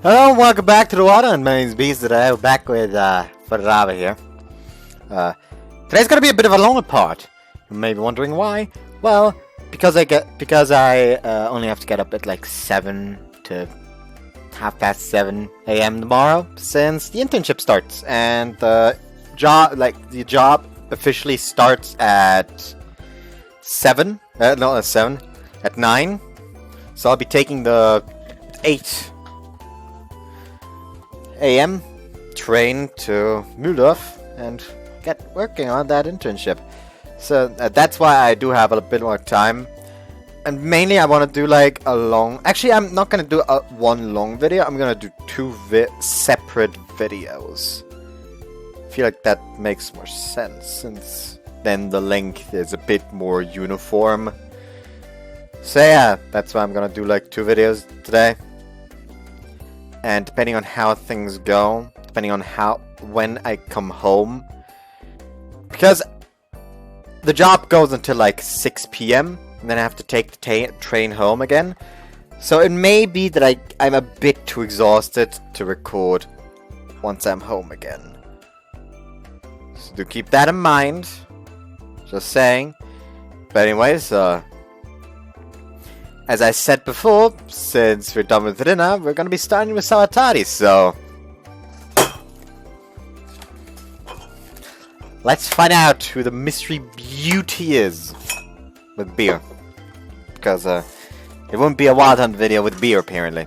Hello and welcome back to the water, and my name's Beast today. We're back with Fureraba here. Today's gonna be a bit of a longer part. You may be wondering why. Well, because I only have to get up at like 7 to 7:30 a.m. tomorrow, since the internship starts, and the job officially starts at 7. Not at 7, at 9. So I'll be taking the 8 a.m. train to Mühldorf and get working on that internship. So that's why I do have a bit more time. And mainly I want to do like a long... Actually, I'm not going to do one long video. I'm going to do two separate videos. I feel like that makes more sense, since then the length is a bit more uniform. So yeah, that's why I'm going to do like 2 videos today. And depending on how things go, depending on when I come home, because the job goes until like 6 p.m. and then I have to take the train home again. So it may be that I'm a bit too exhausted to record once I'm home again. So do keep that in mind. Just saying. But anyways, as I said before, since we're done with dinner, we're gonna be starting with salatari, so... Let's find out who the mystery beauty is with beer. Because, it won't be a Wild Hunt video with beer, apparently.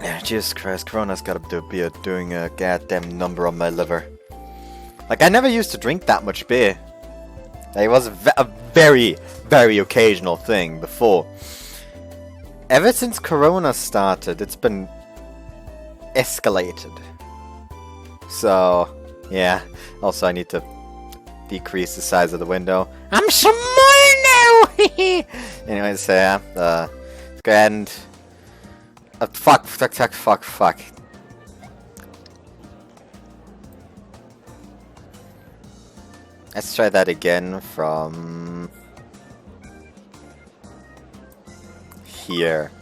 Yeah, Jesus Christ, Corona's gotta be doing a goddamn number on my liver. Like, I never used to drink that much beer. It was a very, very occasional thing before. Ever since Corona started, it's been escalated. So, yeah. Also, I need to decrease the size of the window. I'm small now! Anyways, so yeah. Let's go ahead and... fuck. Let's try that again from here.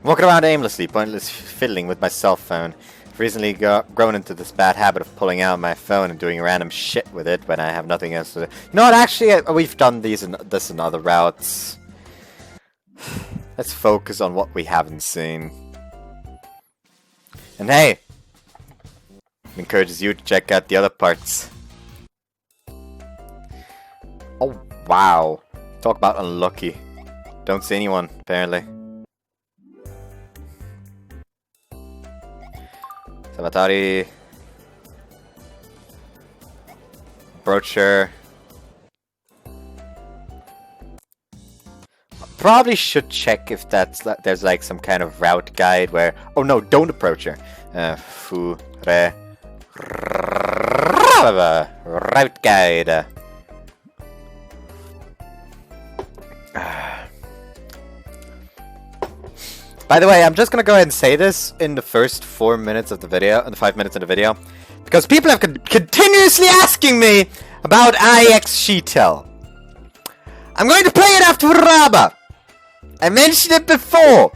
Walking around aimlessly, pointless fiddling with my cell phone. I've recently grown into this bad habit of pulling out my phone and doing random shit with it when I have nothing else to do. You know what, actually, we've done this in other routes. Let's focus on what we haven't seen. And hey, it encourages you to check out the other parts. Oh, wow. Talk about unlucky. Don't see anyone, apparently. Savatari. Brochure. Probably should check if there's like some kind of route guide where... Oh no, don't approach her. Fureraba. Route guide. By the way, I'm just gonna go ahead and say this in the first 4 minutes of the video, in the 5 minutes of the video, because people have continuously asking me about IX Sheetel. I'm going to play it after Fureraba. I mentioned it before.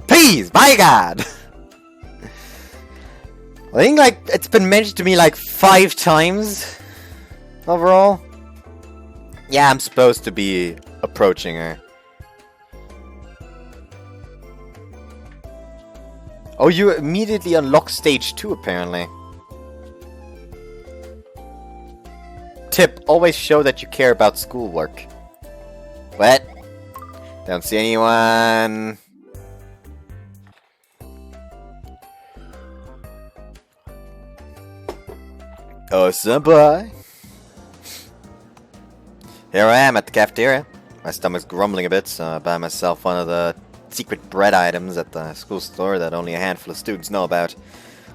Please, my God. I think like it's been mentioned to me like 5 times overall. Yeah, I'm supposed to be approaching her. Oh, you immediately unlock stage 2 apparently. Tip, always show that you care about schoolwork. What? Don't see anyone. Oh, senpai. Here I am at the cafeteria. My stomach's grumbling a bit, so I buy myself one of the secret bread items at the school store that only a handful of students know about.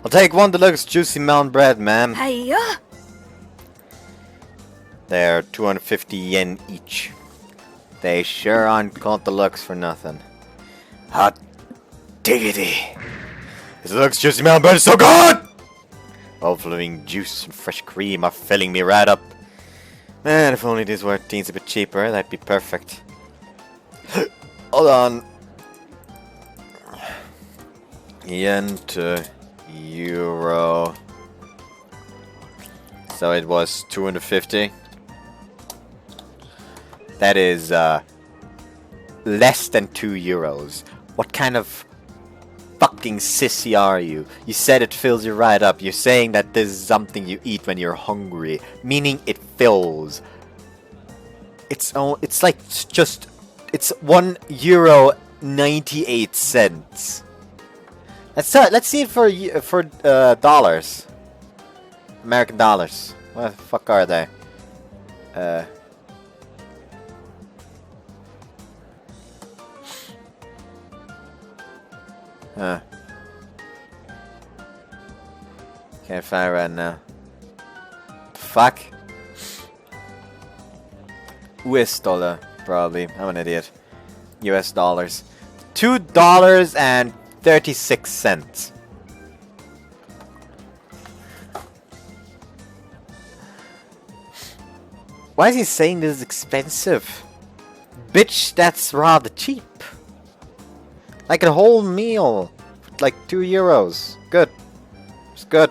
I'll take 1 deluxe juicy melon bread, ma'am. Hiya! They're 250 yen each. They sure aren't called deluxe for nothing. Hot diggity. This looks juicy, man, but it's so good! Overflowing juice and fresh cream are filling me right up. Man, if only these were teens a bit cheaper, that'd be perfect. Hold on. Yen to euro. So it was 250. That is less than 2 euros. What kind of fucking sissy are you? You said it fills you right up. You're saying that this is something you eat when you're hungry, meaning it fills. It's €1 98 Let's see it for dollars. American dollars. What the fuck are they? Can't find it right now. Fuck. US dollar, probably. I'm an idiot. US dollars. $2.36. Why is he saying this is expensive? Bitch, that's rather cheap. Like a whole meal. Like 2 euros. Good. It's good.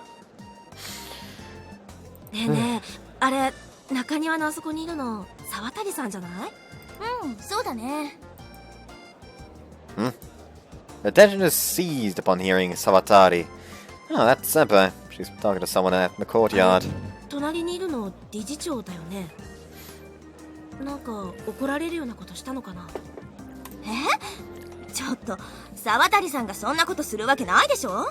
ねえねえ、あれ、中庭のあそこにいるの、沢谷さんじゃない？うん、そうだね。Attention is seized upon hearing Sawatari. Oh, that's Senpai. She's talking to someone at the courtyard. 隣にいるの理事長だよね。なんか怒られるようなことしたのかな？ちょっと、沢谷さんがそんなことするわけないでしょ？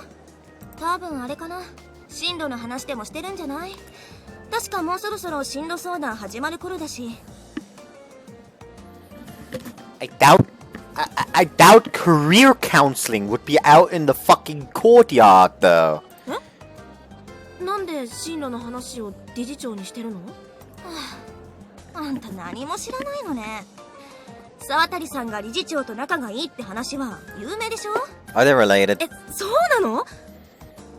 多分あれかな。進路の話でもしてるんじゃない？確かもうそろそろ進路相談始まる頃だし。I doubt career counseling would be out in the fucking courtyard, though. なんで進路の話を理事長にしてるの？あんた何も知らないのね。沢谷さんが理事長と仲がいいって話は有名でしょ？ Are they related? そうなの？っ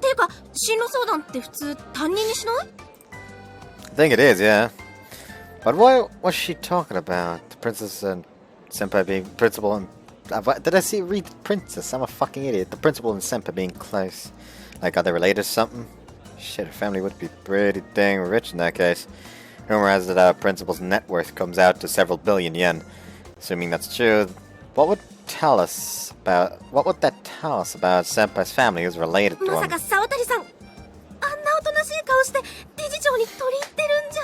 ていうか、進路相談って普通担任にしない？ I think it is, yeah. But what was she talking about? The princess and Senpai being principal and... did I read princess? I'm a fucking idiot. The principal and Senpai being close. Like, are they related or something? Shit, her family would be pretty dang rich in that case. Rumor has it our principal's net worth comes out to several billion yen. Assuming that's true, what would that tell us about Senpai's family who's related to him? まさか沢谷さん、あんなおとなしい顔して理事長に取り入ってるんじゃ。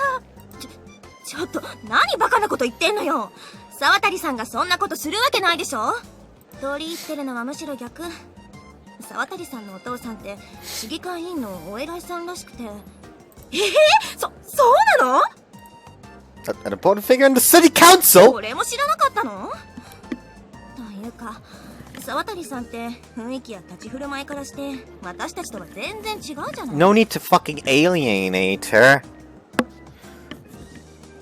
ちょっと何バカなこと言ってんのよ。沢谷さんがそんなことするわけないでしょ。取り入ってるのはむしろ逆。沢谷さんのお父さんって市議会議員のお偉いさんらしくて。そうなの？ An important figure in the city council? これも知らなかったの？というか、沢谷さんって雰囲気や立ち振る舞いからして私たちとは全然違うじゃない。 No need to fucking alienate her.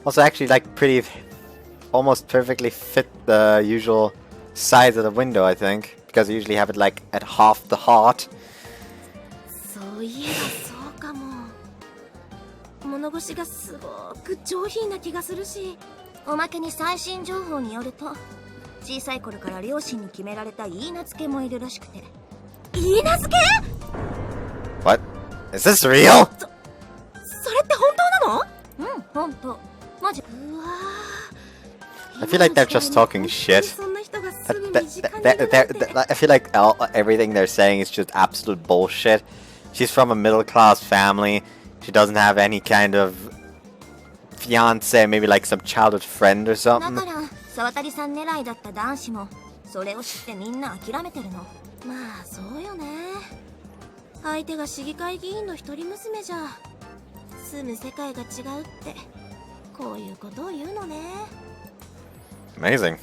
Also, actually, like, almost perfectly fit the usual size of the window, I think. Because I usually have it, like, at half the heart. そういえばそうかも。物腰がすごく上品な気がするし、おまけに最新情報によると、小さい頃から両親に決められた許嫁もいるらしくて。許嫁？ What? Is this real? それって本当なの？うん、本当。マジ。うわー。 I feel like they're just talking shit. I feel like everything they're saying is just absolute bullshit. She's from a middle-class family. She doesn't have any kind of fiance, maybe like some childhood friend or something. だから沢谷さん狙いだった男子もそれを知ってみんな諦めてるの。まあそうよね。相手が市議会議員の一人娘じゃ住む世界が違うってこういうことを言うのね。 Amazing.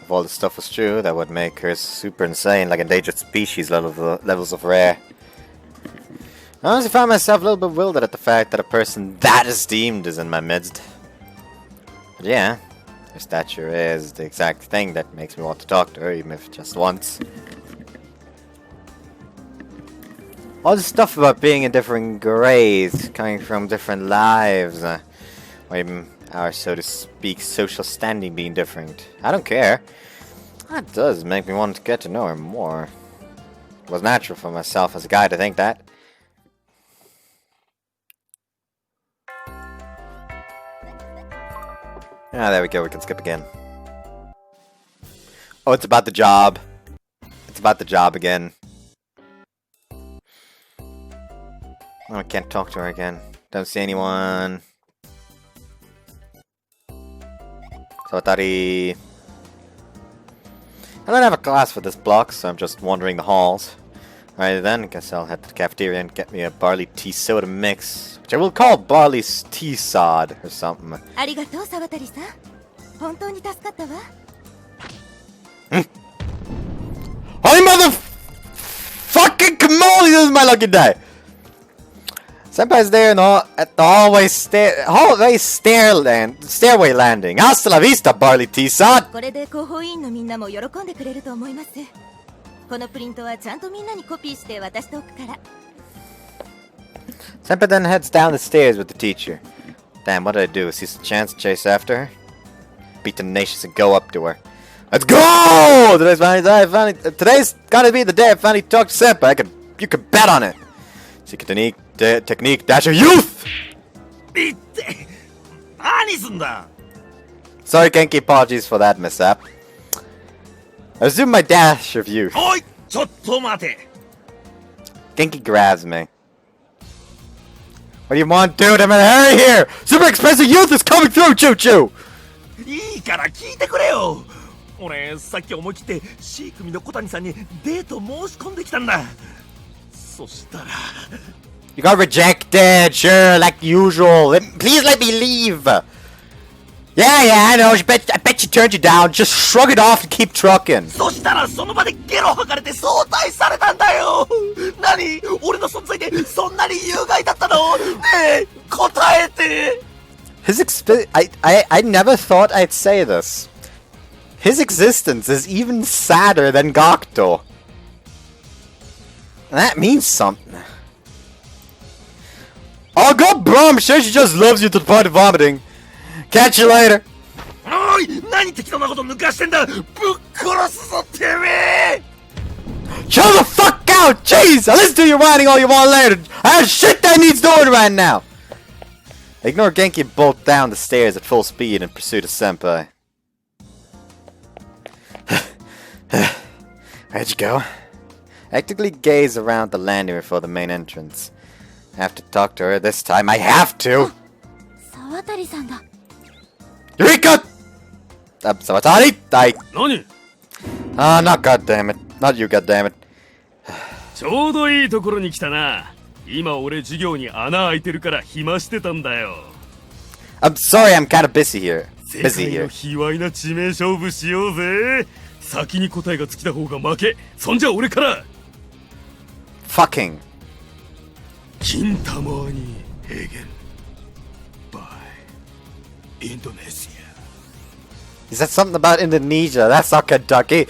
If all this stuff was true, that would make her super insane, like endangered species levels of rare. I honestly found myself a little bewildered at the fact that a person that esteemed is in my midst. But yeah, her stature is the exact thing that makes me want to talk to her, even if just once. All this stuff about being in different grades, coming from different lives, or even our, so to speak, social standing being different. I don't care. That does make me want to get to know her more. It was natural for myself as a guy to think that. Ah, there we go, we can skip again. Oh, it's about the job. It's about the job again. Oh, I can't talk to her again. Don't see anyone. Sawatari. I don't have a class for this block, so I'm just wandering the halls. Alright then, guess I'll head to the cafeteria and get me a barley tea soda mix, which I will call barley tea sod or something. Arigatou, Sawatari-san. Hontou ni tasukkatta wa. Holy motherfucking camoli, this is my lucky day! Senpai's there at the hallway stairway landing. Hasta la vista, barley tea sod! これで広報委員のみんなも喜んでくれると思います。このプリントはちゃんとみんなにコピーして渡しておくから。Senpai then heads down the stairs with the teacher. Damn, what did I do? Is this a chance to chase after her? Be tenacious and go up to her. Let's go! Today's gonna be the day I finally talk to Senpai. You can bet on it. Secret technique, dash of youth! Sorry, Genki, apologies for that mishap. I resume my dash of youth. Genki grabs me. What do you want, dude? I'm in a hurry here! Super expensive youth is coming through, choo-choo! いいから聞いてくれよ。俺さっき思い切って C 組の小谷さんにデート申し込んできたんだ。そしたら You got rejected, sure, like usual. Please let me leave. Yeah, I know. I bet she turned you down. Just shrug it off and keep trucking. そしたらその場でゲロ吐かれて早退されたんだよ。何？俺の存在でそんなに有害だったの？ねえ、答えて。I never thought I'd say this. His existence is even sadder than Gakuto. That means something. Oh, go, bro! I'm sure she just loves you to the point of vomiting. Catch you later. おい、何適当なこと抜かしてんだ。ぶっ殺すぞ、てめえ。Chill the fuck out! Jeez! I'll listen to you whining all you want later. I have shit that needs doing right now. I ignore Genki and bolt down the stairs at full speed in pursuit of Senpai. Where'd you go? I actively gaze around the landing before the main entrance. I have to talk to her this time. I have to! Sawatari-san da. Eureka! Sawatari! Nani? Ah, not goddammit. Not you, goddammit. ちょうどいいところに来たな。今俺授業に穴開いてるから暇してたんだよ。I'm sorry, I'm kind of busy here. 世界の卑猥な致命勝負しようぜ。先に答えが尽きた方が負け。そんじゃ俺から。Fucking. 金玉にヘーゲン by Indonesia. He said something about Indonesia. That's not Kentucky.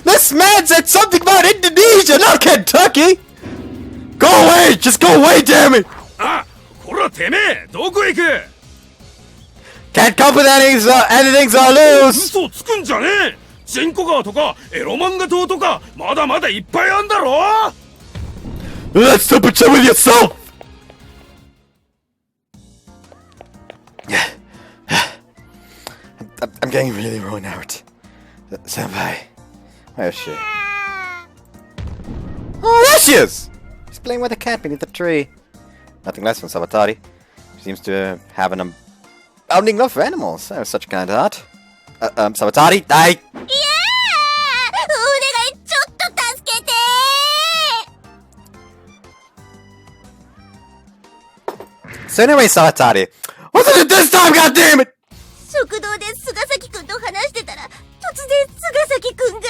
This man said something about Indonesia, not Kentucky. Go away! Just go away, damn it! あ、こらてめえ、どこ行く? Can't come with anything's all loose. 嘘つくんじゃねえ。チンコ川とかエロ漫画島とかまだまだいっぱいあんだろ。 Let's stupid shit with yourself. I'm getting really worn out. Senpai, where is she? Oh, there she is! She's playing with a cat beneath the tree. Nothing less from Sawatari. She seems to have an abounding love for animals. I have such a kind heart. Sawatari, die! So anyway, Sawatari, what's it this time, goddammit? 食堂で菅崎くんと話してたら突然菅崎くんが。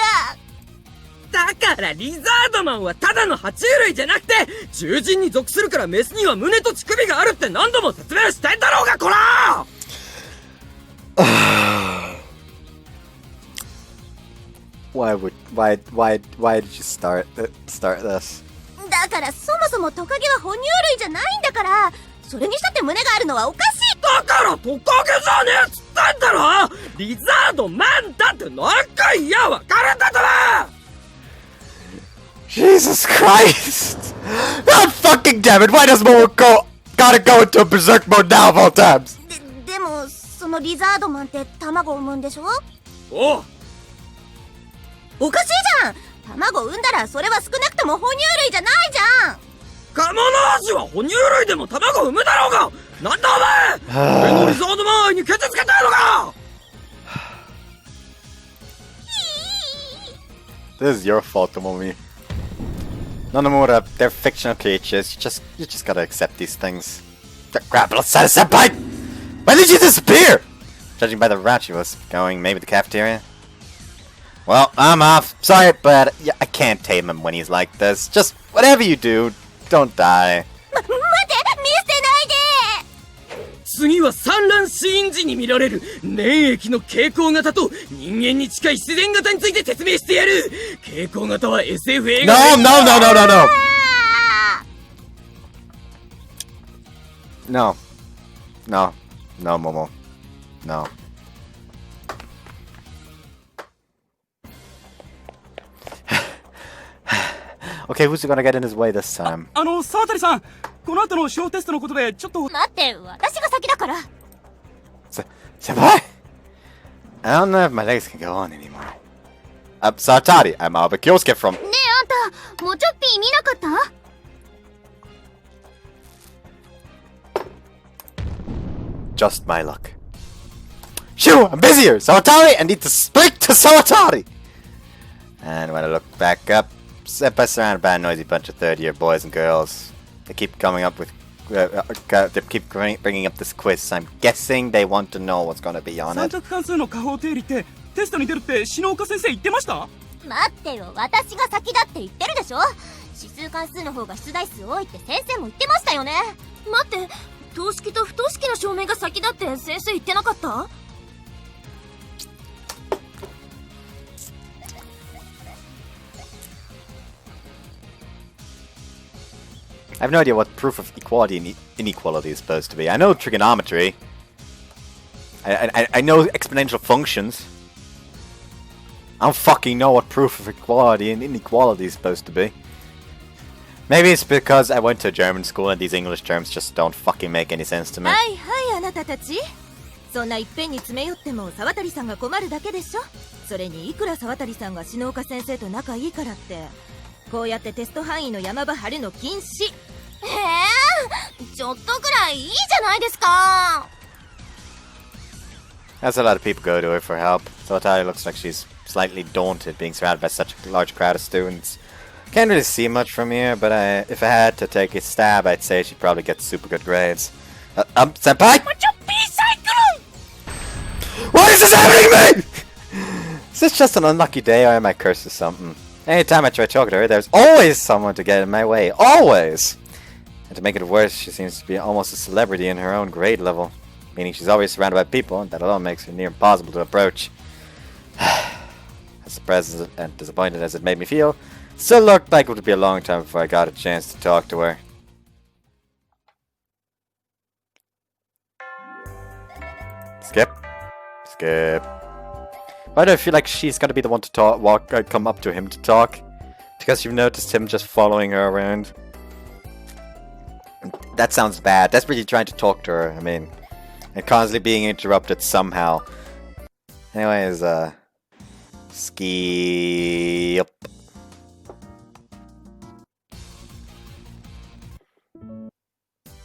だからリザードマンはただの爬虫類じゃなくて獣人に属するからメスには胸と乳首があるって何度も説明してんだろうがこら why did you start this? だからそもそもトカゲは哺乳類じゃないんだから、それにしたって胸があるのはおかしい。だからトカゲじゃねえっつったんだろ。リザードマンだって何回言や分かるんだとな。 Jesus Christ! God fucking damn it! Why does Momo gotta go into a berserk mode now of all times? でもそのリザードマンって卵を産むんでしょ。おう、おかしいじゃん。卵を産んだらそれは少なくとも哺乳類じゃないじゃん。カモノハシは哺乳類でも卵を産むだろうが。なんだお前、俺のリザードマン愛にケチつけたのか。 This is your fault, Tomomi. Nonomura, they're fictional creatures. You just gotta accept these things. Crap, let's set a senpai! When did you disappear? Judging by the route she was going, maybe the cafeteria? Well, I'm off. Sorry, but yeah, I can't tame him when he's like this. Just whatever you do, don't die. 待って、見捨てないで。次は産卵死因時に見られる粘液の傾向型と人間に近い自然型について説明してやる。傾向型は SF 映画 No, no, no, no, no, no! No. No. No, Momo. No. Okay, who's gonna get in his way this time? 沢渡さん、この後の小テストのことでちょっと。待って、私が先だから。Senpai? I don't know if my legs can go on anymore. Sartari, I'm Alba Kyosuke from... ねえあんた、もうちょっぴー見なかった？ Just my luck. Shoo! I'm busy here! Sawatari! I need to speak to Sawatari! And when I look back up, Senpai surrounded by a noisy bunch of third-year boys and girls. They keep coming up with... they keep bringing up this quiz. I'm guessing they want to know what's gonna be on 三 it. 択関数の加法定理ってテストに出るって篠岡先生言ってました？待ってよ、私が先だって言ってるでしょ。指数関数の方が出題数多いって先生も言ってましたよね。待って、等式と不等式の証明が先だって先生言ってなかった？ I have no idea what proof of equality and inequality is supposed to be. I know trigonometry. I know exponential functions. I don't fucking know what proof of equality and inequality is supposed to be. Maybe it's because I went to a German school and these English terms just don't fucking make any sense to me. はいはい、あなたたち。そんないっぺんに詰め寄っても沢渡さんが困るだけでしょ。それにいくら沢渡さんが篠岡先生と仲いいからってこうやってテスト範囲の山場張るの禁止。ちょっとくらいいいじゃないですか。 That's a lot of people go to her for help. Sawatari looks like she's slightly daunted being surrounded by such a large crowd of students. Can't really see much from here, but if I had to take a stab, I'd say she'd probably get super good grades. Senpai? Why is this happening to me? Is this just an unlucky day or am I cursed or something? Anytime I try talking to her, there's always someone to get in my way. Always! And to make it worse, she seems to be almost a celebrity in her own grade level. Meaning she's always surrounded by people, and that alone makes her near impossible to approach. As surprised and disappointed as it made me feel, it still looked like it would be a long time before I got a chance to talk to her. Skip. Skip. Why do I feel like she's gonna be the one to come up to him to talk? Because you've noticed him just following her around. That sounds bad. Desperately trying to talk to her, I mean. And constantly being interrupted somehow. Anyways, skip.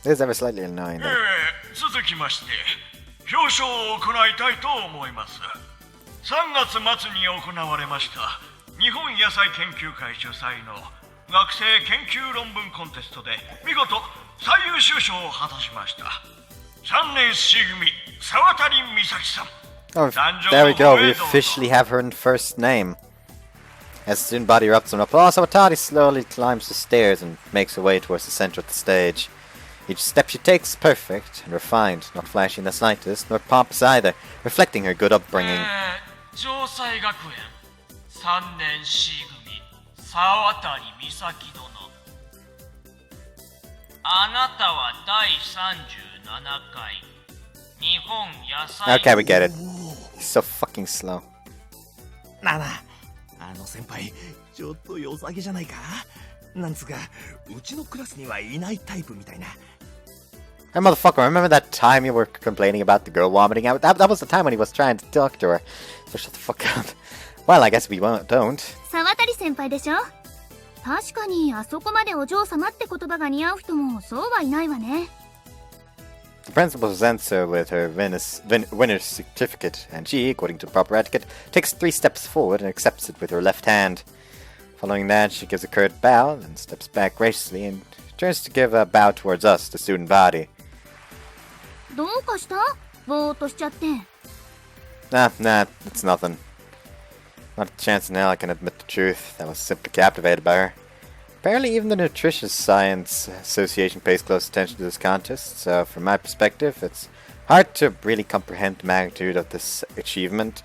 This is ever slightly annoying though. 続きまして表彰を行いたいと思います。3月末に行われました日本野菜研究会主催の学生研究論文コンテストで見事最優秀賞を果たしました3年 C 組沢渡美咲さん。 Oh, there we go. We officially have her in first name. As the student body erupts in applause, Sawatari slowly climbs the stairs and makes her way towards the center of the stage. Each step she takes is perfect and refined, not flashy in the slightest, nor pompous either, reflecting her good upbringing. 城西学園3年 C 組沢渡美咲殿。あなたは第37回日本野菜 Okay, we get it. He's so fucking slow. なあなあ、先輩、ちょっと良さげじゃないか。なんつうか、うちのクラスにはいないタイプみたいな。Hey, motherfucker, remember that time you were complaining about the girl vomiting out? That was the time when he was trying to talk to her. So shut the fuck up. Well, I guess we don't. 沢渡先輩でしょ。確かにあそこまでお嬢様って言葉が似合う人もそうはいないわね。The principal presents her with her winner's certificate, and she, according to proper etiquette, takes 3 steps forward and accepts it with her left hand. Following that, she gives a curt bow, then steps back graciously and turns to give a bow towards us, the student body. どうかした？ぼーっとしちゃって。Nah, it's nothing. Not a chance in hell I can admit the truth. I was simply captivated by her. Apparently even the Nutritious Science Association pays close attention to this contest, so from my perspective, it's hard to really comprehend the magnitude of this achievement.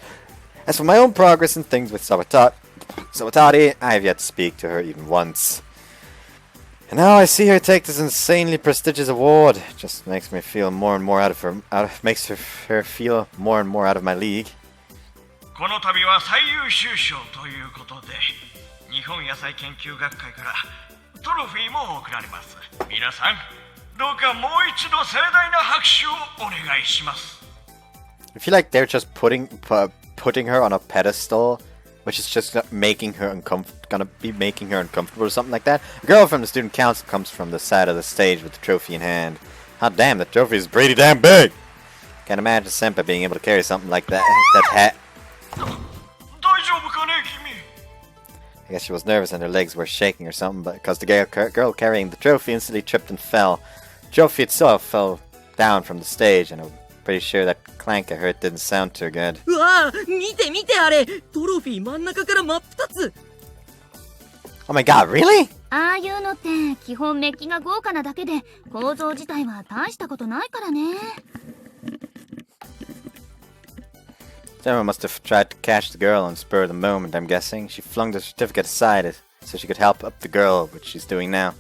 As for my own progress in things with Sawatari, I have yet to speak to her even once. And now I see her take this insanely prestigious award. It just makes me feel more and more makes her feel more and more out of my league. この度は最優秀賞ということで、日本野菜研究学会からトロフィーも贈られます。皆さん、どうかもう一度盛大な拍手をお願いします。I feel like they're just putting her on a pedestal, which is just making her making her uncomfortable or something like that. A girl from the student council comes from the side of the stage with the trophy in hand. Hot damn, the trophy is pretty damn big! Can't imagine Senpai being able to carry something like that hat. I guess she was nervous and her legs were shaking or something, but because the girl carrying the trophy instantly tripped and fell. The trophy itself fell down from the stage, and I'm pretty sure that clank I heard didn't sound too good. うわぁ、見て見てあれ、トロフィー真ん中から真っ二つ。Oh my god, really? ああいうのって基本メッキが豪華なだけで構造自体は大したことないからね。Someone must have tried to catch the girl on the spur of the moment, I'm guessing. She flung the certificate aside so she could help up the girl, which she's doing now.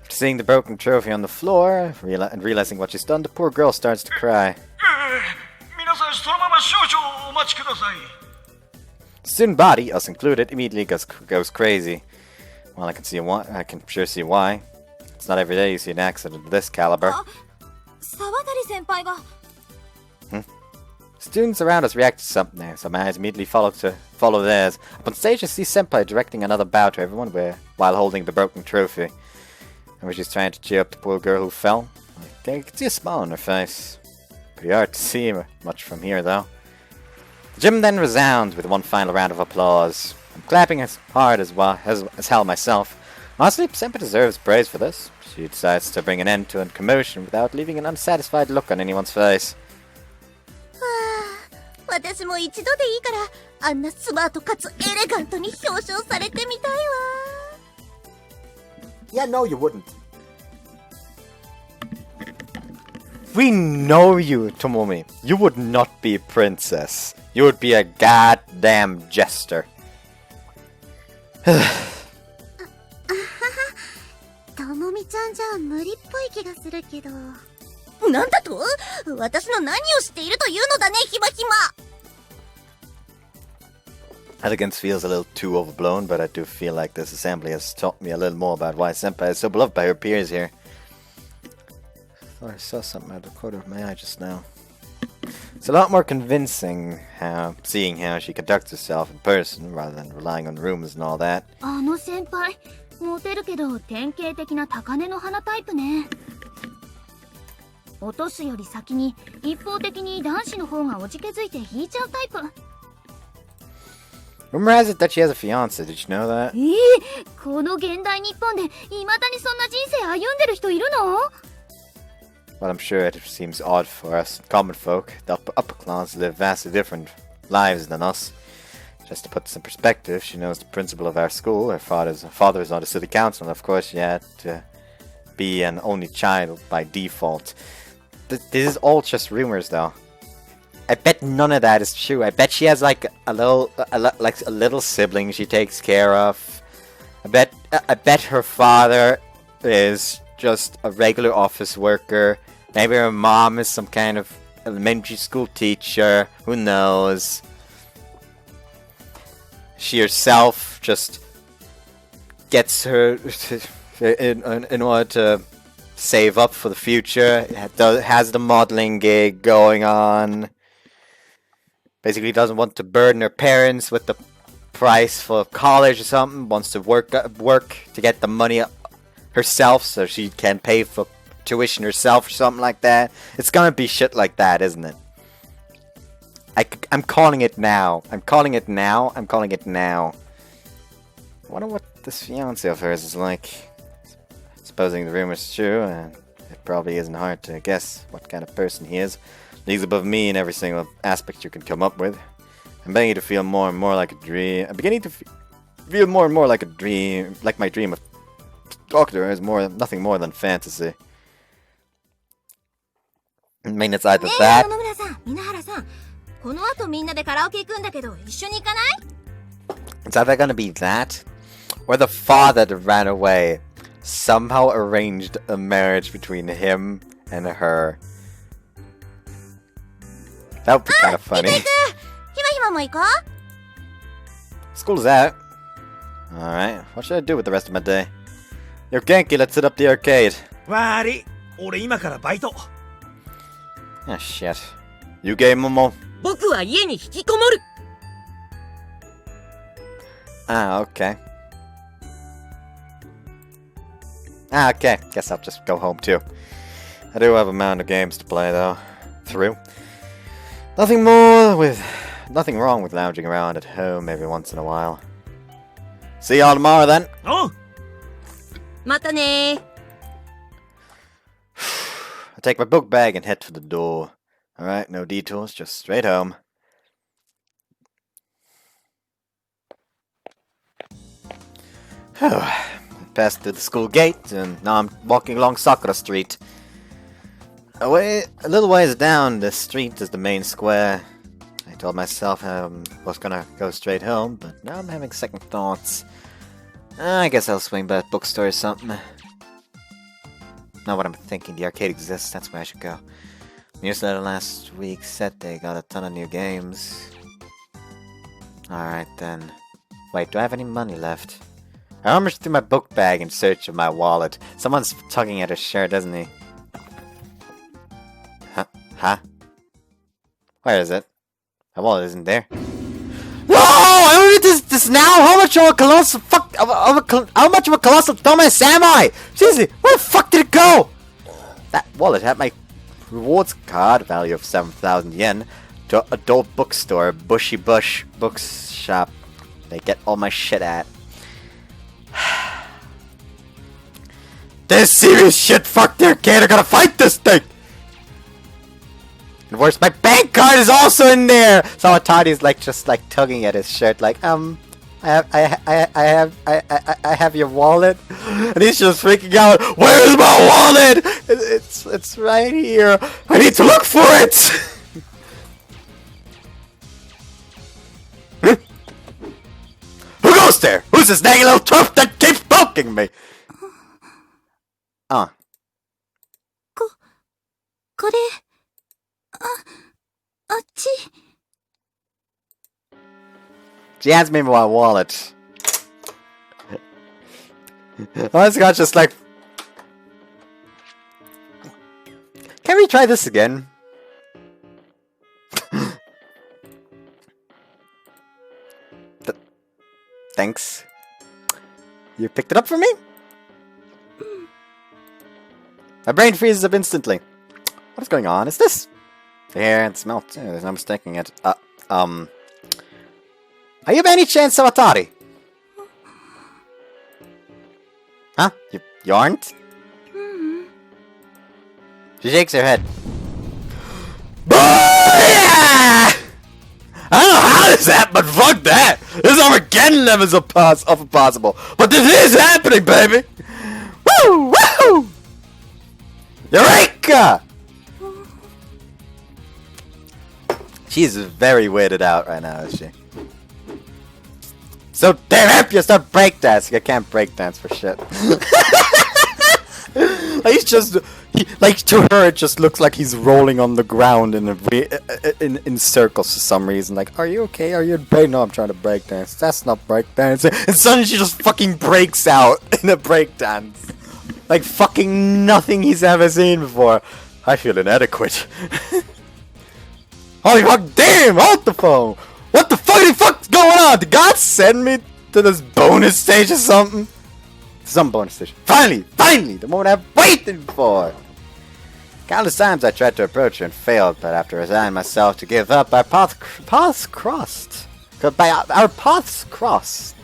After seeing the broken trophy on the floor and realizing what she's done, the poor girl starts to cry. 皆さん、そのまま少々お待ちください。 The student body, us included, immediately goes crazy. Well, I can sure see why. It's not every day you see an accident of this caliber. 沢渡先輩が。Students around us react to something, so my eyes immediately follow theirs. Up on stage, I see Senpai directing another bow to everyone while holding the broken trophy. And when she's trying to cheer up the poor girl who fell, I can see a smile on her face. Pretty hard to see much from here, though. The gym then resounds with one final round of applause. I'm clapping as hard as hell myself. Honestly, Senpai deserves praise for this. She decides to bring an end to a commotion without leaving an unsatisfied look on anyone's face. 私も一度でいいからあんなスマートかつエレガントに表彰されてみたいわ。 Yeah, no, you wouldn't. We know you, Tomomi. You would not be a princess. You would be a goddamn jester. ともみちゃんじゃ無理っぽい気がするけど。なんだと？私の何をしているというのだね、ひまひま。 Elegance feels a little too overblown, but I do feel like this assembly has taught me a little more about why Senpai is so beloved by her peers here. I thought I saw something out of the corner of my eye just now. It's a lot more convincing seeing how she conducts herself in person rather than relying on rumors and all that. あの先輩、モテるけど典型的な高嶺の花タイプね。落とすより先に一方的に男子の方がおじけづいて引いちゃうタイプ。Rumor has it that she has a fiance. Did you know that? この現代日本で未だにそんな人生歩んでる人いるの？ Well, I'm sure it seems odd for us common folk. The upper class live vastly different lives than us. Just to put this in perspective, she knows the principal of our school. Her father is on the city council, and of course she had to be an only child by default. This is all just rumors, though. I bet none of that is true. I bet she has like a little sibling she takes care of. I bet her father is just a regular office worker. Maybe her mom is some kind of elementary school teacher. Who knows? She herself just gets her in order to save up for the future. Has the modeling gig going on. Basically doesn't want to burden her parents with the price for college or something. Wants to work to get the money herself so she can pay for tuition herself or something like that. It's gonna be shit like that, isn't it? I'm calling it now. I'm calling it now. I'm calling it now. I wonder what this fiance of hers is like. Supposing the rumor's true, and it probably isn't hard to guess what kind of person he is. He's above me in every single aspect you can come up with. I'm beginning to feel more and more like a dream. I'm beginning to feel more and more like a dream, like my dream of talking to her is nothing more than fantasy. I mean, it's either that. 野々村さん、皆原さん、この後みんなでカラオケ行くんだけど、一緒に行かない？ It's either gonna be that, or the father that ran away somehow arranged a marriage between him and her. That would be kind of funny. ひまひまも行こう。 School's out. Alright, what should I do with the rest of my day? Yo, Genki, let's hit up the arcade. 悪い。俺今からバイト。Ah, shit. You game, Momo? 僕は家に引きこもる。 Ah, okay. Ah, okay. Guess I'll just go home too. I do have a mountain of games to play though. Through. Nothing wrong with lounging around at home every once in a while. See y'all tomorrow then. おう。またねー。 I take my book bag and head for the door. Alright, no detours, just straight home. I passed through the school gate, and now I'm walking along Sakura Street. A little ways down the street is the main square. I told myself I was gonna go straight home, but now I'm having second thoughts. I guess I'll swing by a bookstore or something. Now what I'm thinking, the arcade exists, that's where I should go. The newsletter last week said they got a ton of new games. Alright then. Wait, do I have any money left? I rummaged through my book bag in search of my wallet. Someone's tugging at his shirt, isn't he? Huh? Where is it? My wallet isn't there. No! I don't need this now! How much of a colossal how much of a colossal dumbass am I? Seriously, where the fuck did it go? That wallet had my rewards card, value of 7,000 yen, to adult bookstore, Bushy Bush Bookshop. They get all my shit at. This serious shit, fuck the arcade, I gotta fight this thing! And worse, my bank card is also in there! Sawatari's like just like tugging at his shirt, like, I have your wallet, and he's just freaking out. Where's my wallet? It's right here. I need to look for it. Who goes there? Who's this naggy little twerp that keeps poking me? これ、あっち。 She hands me my wallet. Oh, this guy's just like... Can we try this again? Thanks. You picked it up for me? My brain freezes up instantly. What is going on? Is this? Here, and smell too. There's no mistaking it. Are you by any chance Sawatari? Huh? You aren't? She shakes her head. I don't know how this happened, but fuck that! This Armageddon levels of impossible. But this is happening, baby! Woo! Woo! Eureka! She's very weirded out right now, is she? So damn it, you start breakdancing. I can't breakdance for shit. He's just, like to her, it just looks like he's rolling on the ground in circles for some reason. Like, are you okay? Are you in pain? No, I'm trying to breakdance. That's not breakdance. And suddenly she just fucking breaks out in a breakdance. Like fucking nothing he's ever seen before. I feel inadequate. Holy fuck, damn, hold the phone. What the fuck's going on? Did God send me to this bonus stage or something? Some bonus stage. Finally, the moment I've waited for. Countless times I tried to approach her and failed, but after resigning myself to give up, our paths crossed. Our paths crossed.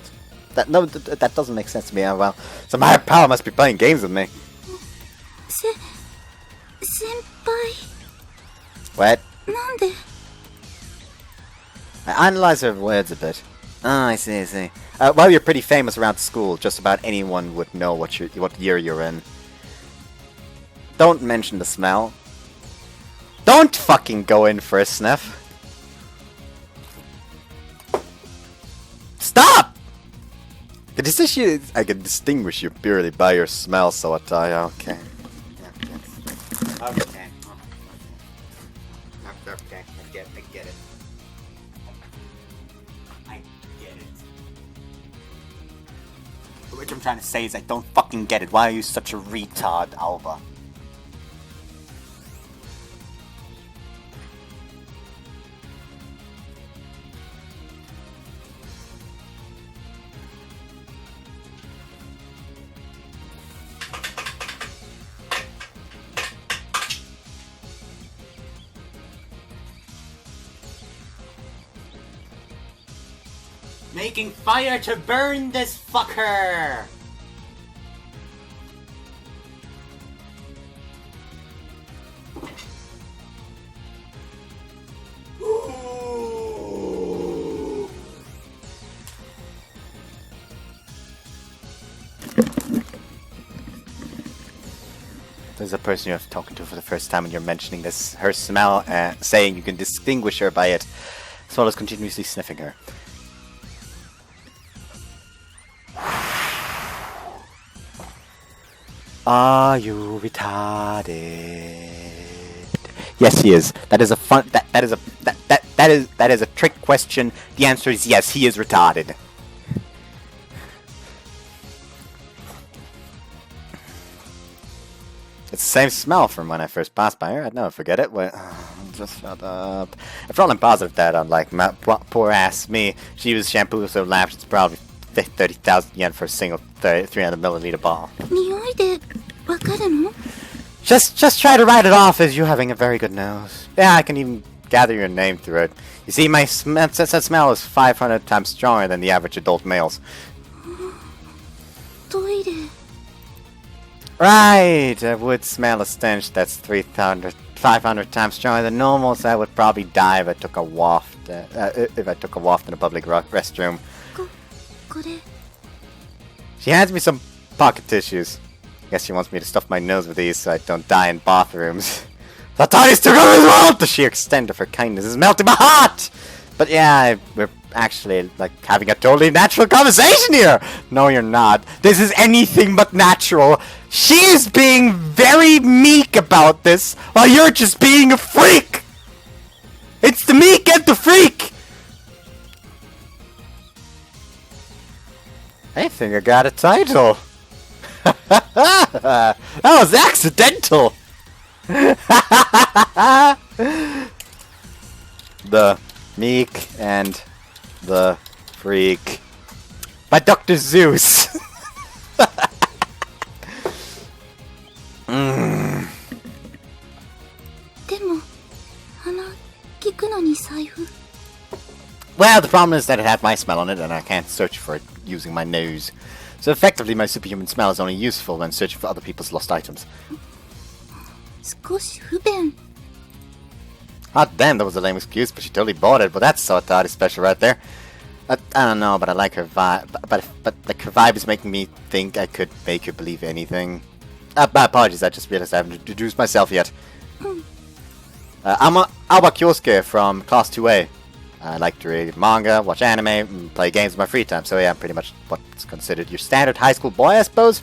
That doesn't make sense to me. Well, some higher power must be playing games with me. Senpai... What? なんで I analyze her words a bit. Oh, I see. Well, you're pretty famous around school. Just about anyone would know what year you're in. Don't mention the smell. Don't fucking go in for a sniff. Stop! I can distinguish you purely by your smell, Sawatai. Okay. Okay. Okay, I get it. I get it. What I'm trying to say is I don't fucking get it. Why are you such a retard, Alba? Making fire to burn this fucker! There's a person you're talking to for the first time and you're mentioning this, her smell, saying you can distinguish her by it, as well as continuously sniffing her. Are you retarded? Yes, he is. That is a fun. That is a trick question. The answer is yes. He is retarded. It's the same smell from when I first passed by her. I'd never forget it. Just shut up. For all I'm positive that, unlike poor ass me, she used shampoo so lavish it's probably 30,000 yen for a single 300 milliliter ball. 匂いでわかるの Just try to write it off as you having a very good nose. Yeah, I can even gather your name through it. You see, my smell is 500 times stronger than the average adult male's. トイレ Right, I would smell a stench that's 500 times stronger than normal, so I would probably die if I took a waft. If I took a waft in a public restroom. これ She hands me some pocket tissues. Guess she wants me to stuff my nose with these so I don't die in bathrooms. The tiniest to go as well! The sheer extent of her kindness is melting my heart! But yeah, we're actually like having a totally natural conversation here! No, you're not. This is anything but natural. She's being very meek about this, while you're just being a freak! It's the meek and the freak! I think I got a title. That was accidental. The Meek and the Freak by Dr. Zeus. でも鼻聞くのに財布 Well, the problem is that it had my smell on it and I can't search for it using my nose. So effectively my superhuman smell is only useful when searching for other people's lost items. 少し不便 Hot damn, that was a lame excuse, but she totally bought it. But that's so totally special right there. I don't know, but I like her vibe. But like her vibe is making me think I could make her believe anything. My apologies, I just realized I haven't introduced myself yet. Aoba Kyosuke from Class 2A. I like to read manga, watch anime, and play games in my free time. So yeah, I'm pretty much what's considered your standard high school boy, I suppose.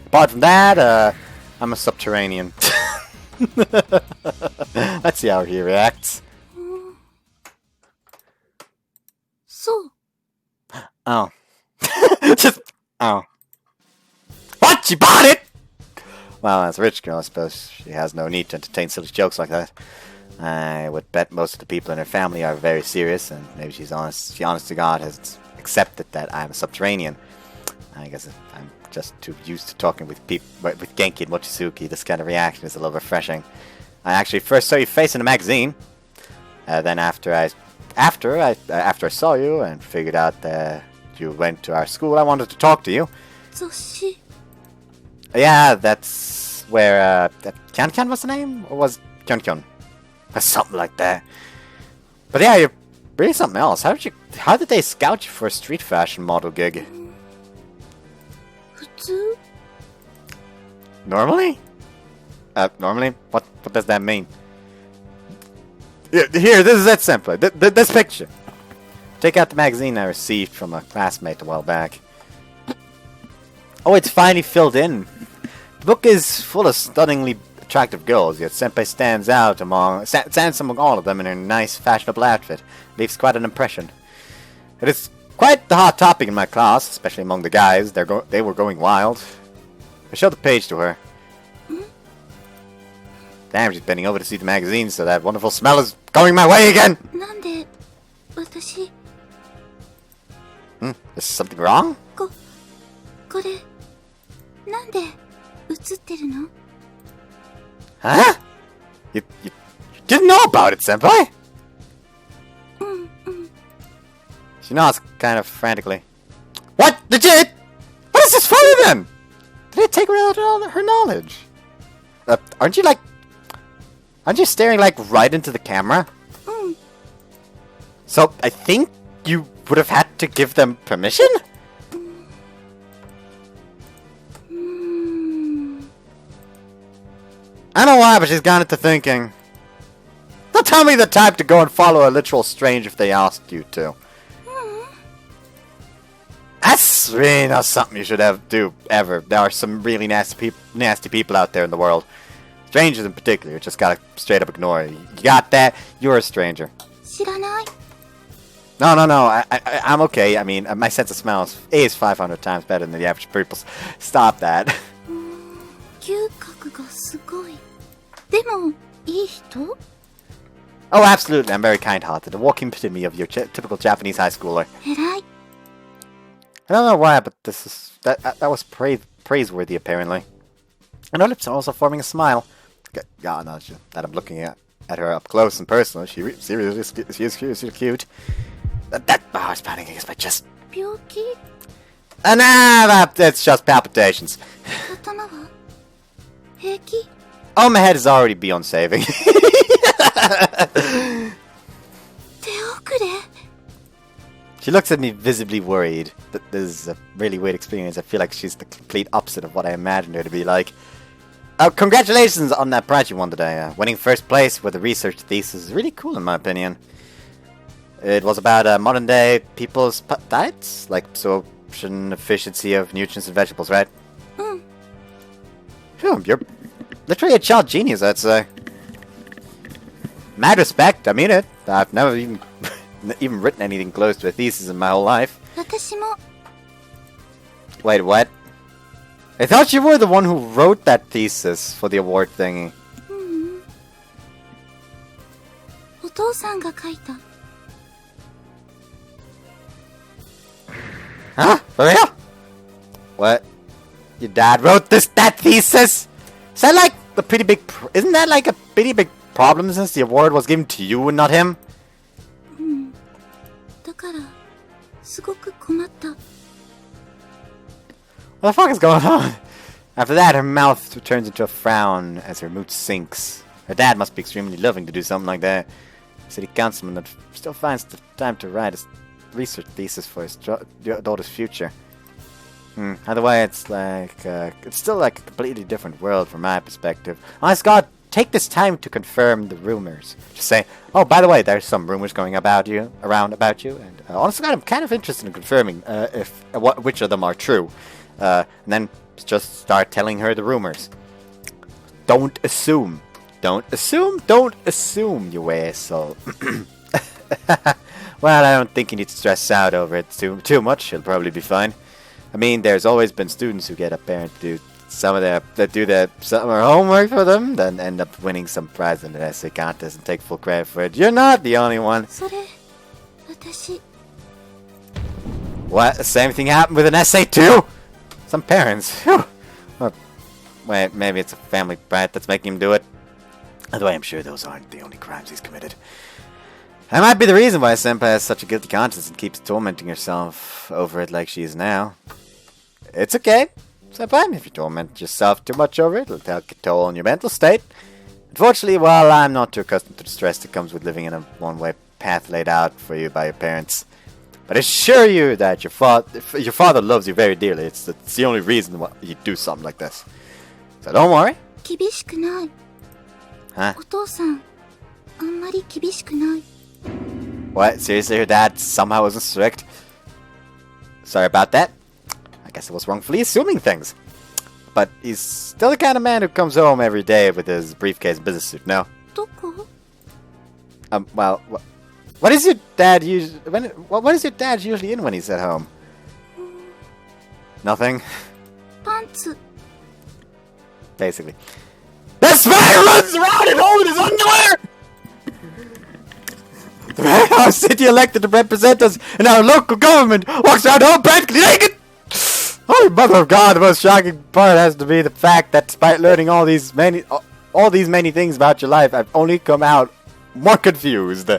Apart from that, I'm a subterranean. Let's see how he reacts. そう。 Oh. Just... Oh. What? You bought it? Well, as a rich girl, I suppose she has no need to entertain silly jokes like that. I would bet most of the people in her family are very serious, and maybe she's honest. She, honest to God, has accepted that I'm a subterranean. I guess I'm just too used to talking with people, with Genki and Mochizuki. This kind of reaction is a little refreshing. I actually first saw your face in a magazine. Then after I saw you and figured out that you went to our school, I wanted to talk to you. 雑誌。 Yeah, that's where Kyan was the name, or was Kyon? Something like that. But yeah, you're really something else. How did they scout you for a street fashion model gig? 普通？ Normally? Normally? What does that mean? Here, this is it simply. This picture. Take out the magazine I received from a classmate a while back. Oh, it's finally filled in. The book is full of stunningly attractive girls, yet Senpai stands among all of them in a nice, fashionable outfit. Leaves quite an impression. It is quite the hot topic in my class, especially among the guys. They were going wild. I showed the page to her. Damn, she's bending over to see the magazine, so that wonderful smell is going my way again! なんで、私、 Is something wrong? これ、なんで写ってるの？ Huh? You didn't know about it, senpai? She nods kind of frantically. What? Legit? What is this for then? Did it take away all her knowledge? Aren't you staring like right into the camera? So I think you would have had to give them permission? I don't know why, but she's gone into thinking. Don't tell me the type to go and follow a literal stranger if they asked you to. That's really not something you should do ever. There are some really nasty people out there in the world. Strangers in particular, you just gotta straight up ignore it. You got that? You're a stranger. 知らない。 No, I'm okay. I mean, my sense of smell is 500 times better than the average people's. Stop that. 嗅覚がすごい。でも、いい人？ Oh, absolutely. I'm very kind-hearted. A walking epitome of your typical Japanese high schooler. 偉い。 I don't know why, but that was praiseworthy, apparently. And her lips are also forming a smile. God, no, that I'm looking at her up close and personal. She is cute. That is pounding against my chest. 病気？ Nah, that's just palpitations. 頭は？平気？ Oh, my head is already beyond saving. 手遅れ？ She looks at me visibly worried. This is a really weird experience. I feel like she's the complete opposite of what I imagined her to be like. Congratulations on that prize you won today. Winning first place with a research thesis is really cool in my opinion. It was about modern day people's diets, like absorption efficiency of nutrients and vegetables, right? Phew, you're literally a child genius, I'd say. Mad respect, I mean it. I've never even written anything close to a thesis in my whole life. 私も。 Wait, what? I thought you were the one who wrote that thesis for the award thingy. お父さんが書いた。 Huh? For real? What? Your dad wrote that thesis? Is that like a pretty big... Isn't that like a pretty big problem since the award was given to you and not him? だから、すごく困った。 What the fuck is going on? After that, her mouth turns into a frown as her mood sinks. Her dad must be extremely loving to do something like that. A city councilman that still finds the time to write a research thesis for his daughter's future. Either way, it's like it's still like a completely different world from my perspective. Honest God, take this time to confirm the rumors. Just say, oh, by the way, there's some rumors going around about you, and honestly, I'm kind of interested in confirming which of them are true. And then just start telling her the rumors. Don't assume. Don't assume, you asshole. Well, I don't think you need to stress out over it too much. She'll probably be fine. I mean, there's always been students who get a parent to do some of their summer homework for them, then end up winning some prize in an essay contest and take full credit for it. You're not the only one. それ、私、 What? The same thing happened with an essay too? Some parents. Whew. Well, wait, maybe it's a family brat that's making him do it. Although I'm sure those aren't the only crimes he's committed. That might be the reason why Senpai has such a guilty conscience and keeps tormenting herself over it like she is now. It's okay, Senpai. If you torment yourself too much over it, it'll take a toll on your mental state. Unfortunately, well, I'm not too accustomed to the stress that comes with living in a one-way path laid out for you by your parents. But I assure you that your father loves you very dearly. It's the only reason why you do something like this. So don't worry. 厳しくない。 Huh? お父さん、あんまり厳しくない。 What? Seriously, your dad somehow wasn't strict? Sorry about that. I guess I was wrongfully assuming things. But he's still the kind of man who comes home every day with his briefcase and business suit, no? どこ？ Well, what is your dad what is your dad usually in when he's at home? Nothing? パンツ。 Basically. This man runs around at home in his underwear! The man our city elected to represent us in our local government walks around home practically naked! Oh, mother of God, the most shocking part has to be the fact that despite learning all these many things about your life, I've only come out more confused. I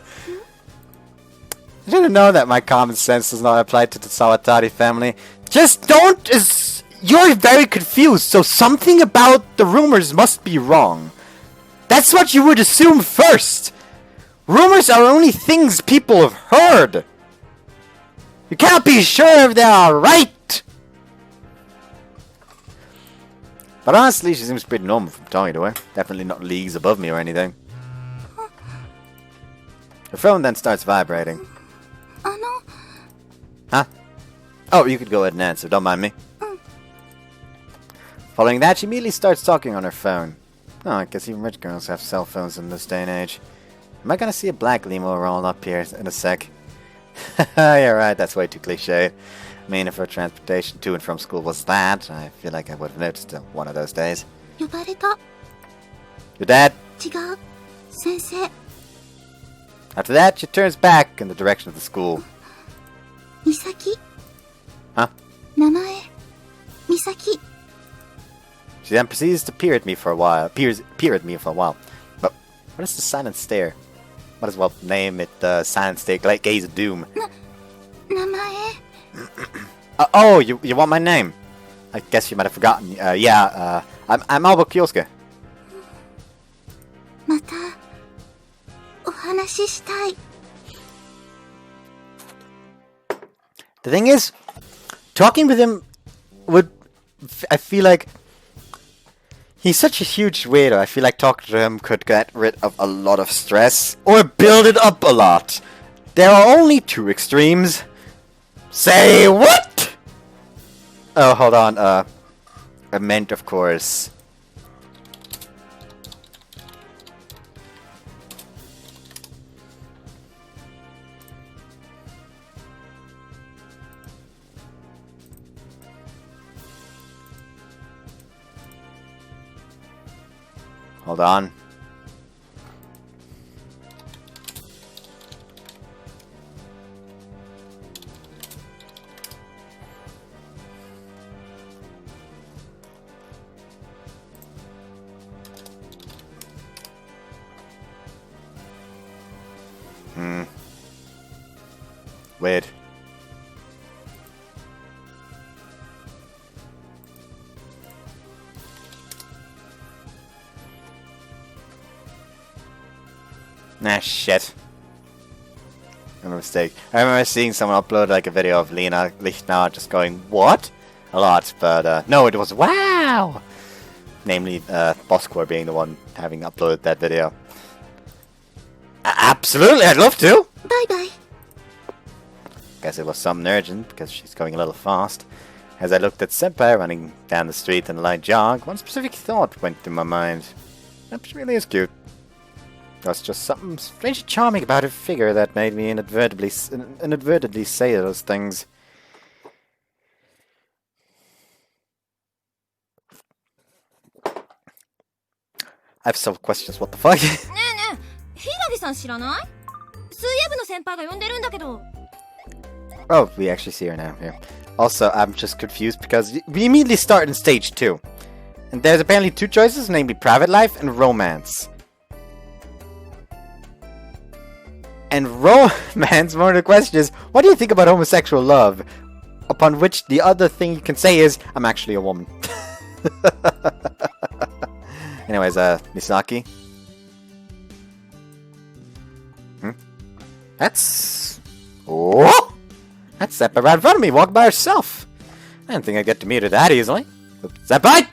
didn't know that my common sense does not apply to the Sawatari family. Just don't... You're very confused, so something about the rumors must be wrong. That's what you would assume first. Rumors are only things people have heard. You can't be sure if they are right. But honestly, she seems pretty normal from talking to her. Definitely not leagues above me or anything. Her phone then starts vibrating. あの、 Huh? Oh, you could go ahead and answer. Don't mind me. Following that, she immediately starts talking on her phone. Oh, I guess even rich girls have cell phones in this day and age. Am I gonna see a black limo rolling up here in a sec? Yeah, right, that's way too cliche. I mean, if her transportation to and from school was that, I feel like I would have noticed it one of those days. 呼ばれた。 Your dad? 違う。先生。 After that, she turns back in the direction of the school. 美咲。 Huh? 名前。美咲。 She then proceeds to peer at me for a while. But what is the silent stare? Might as well name it the silent stare, like gaze of doom. 名前。 Oh, you want my name? I guess you might have forgotten. I'm Alba Kyosuke. またお話ししたい。 The thing is, talking with him I feel like he's such a huge weirdo. I feel like talking to him could get rid of a lot of stress or build it up a lot. There are only two extremes. Say what? Oh, hold on. I meant, of course. Hold on. Weird. Nah, shit. My mistake. I remember seeing someone upload like a video of Lena Lichtnauer just going, what? A lot, but no, it was wow! namely Bosquor being the one having uploaded that video. Absolutely, I'd love to! バイバイ。 Guess it was something urgent, because she's going a little fast. As I looked at Senpai running down the street in a light jog, one specific thought went through my mind. That she really is cute. There was just something strangely charming about her figure that made me inadvertently say those things. I have some questions, what the fuck? ねえねえ、ひらぎさん知らない？水泳部の先輩が呼んでるんだけど。 Oh, we actually see her now here. Also, I'm just confused because we immediately start in stage 2. And there's apparently 2 choices, namely private life and romance. And romance, one of the questions is, what do you think about homosexual love? Upon which the other thing you can say is, I'm actually a woman. Anyways, Misaki. That's... Oh! That's Seppa right in front of me, walking by herself. I didn't think I'd get to meet her that easily. Senpai!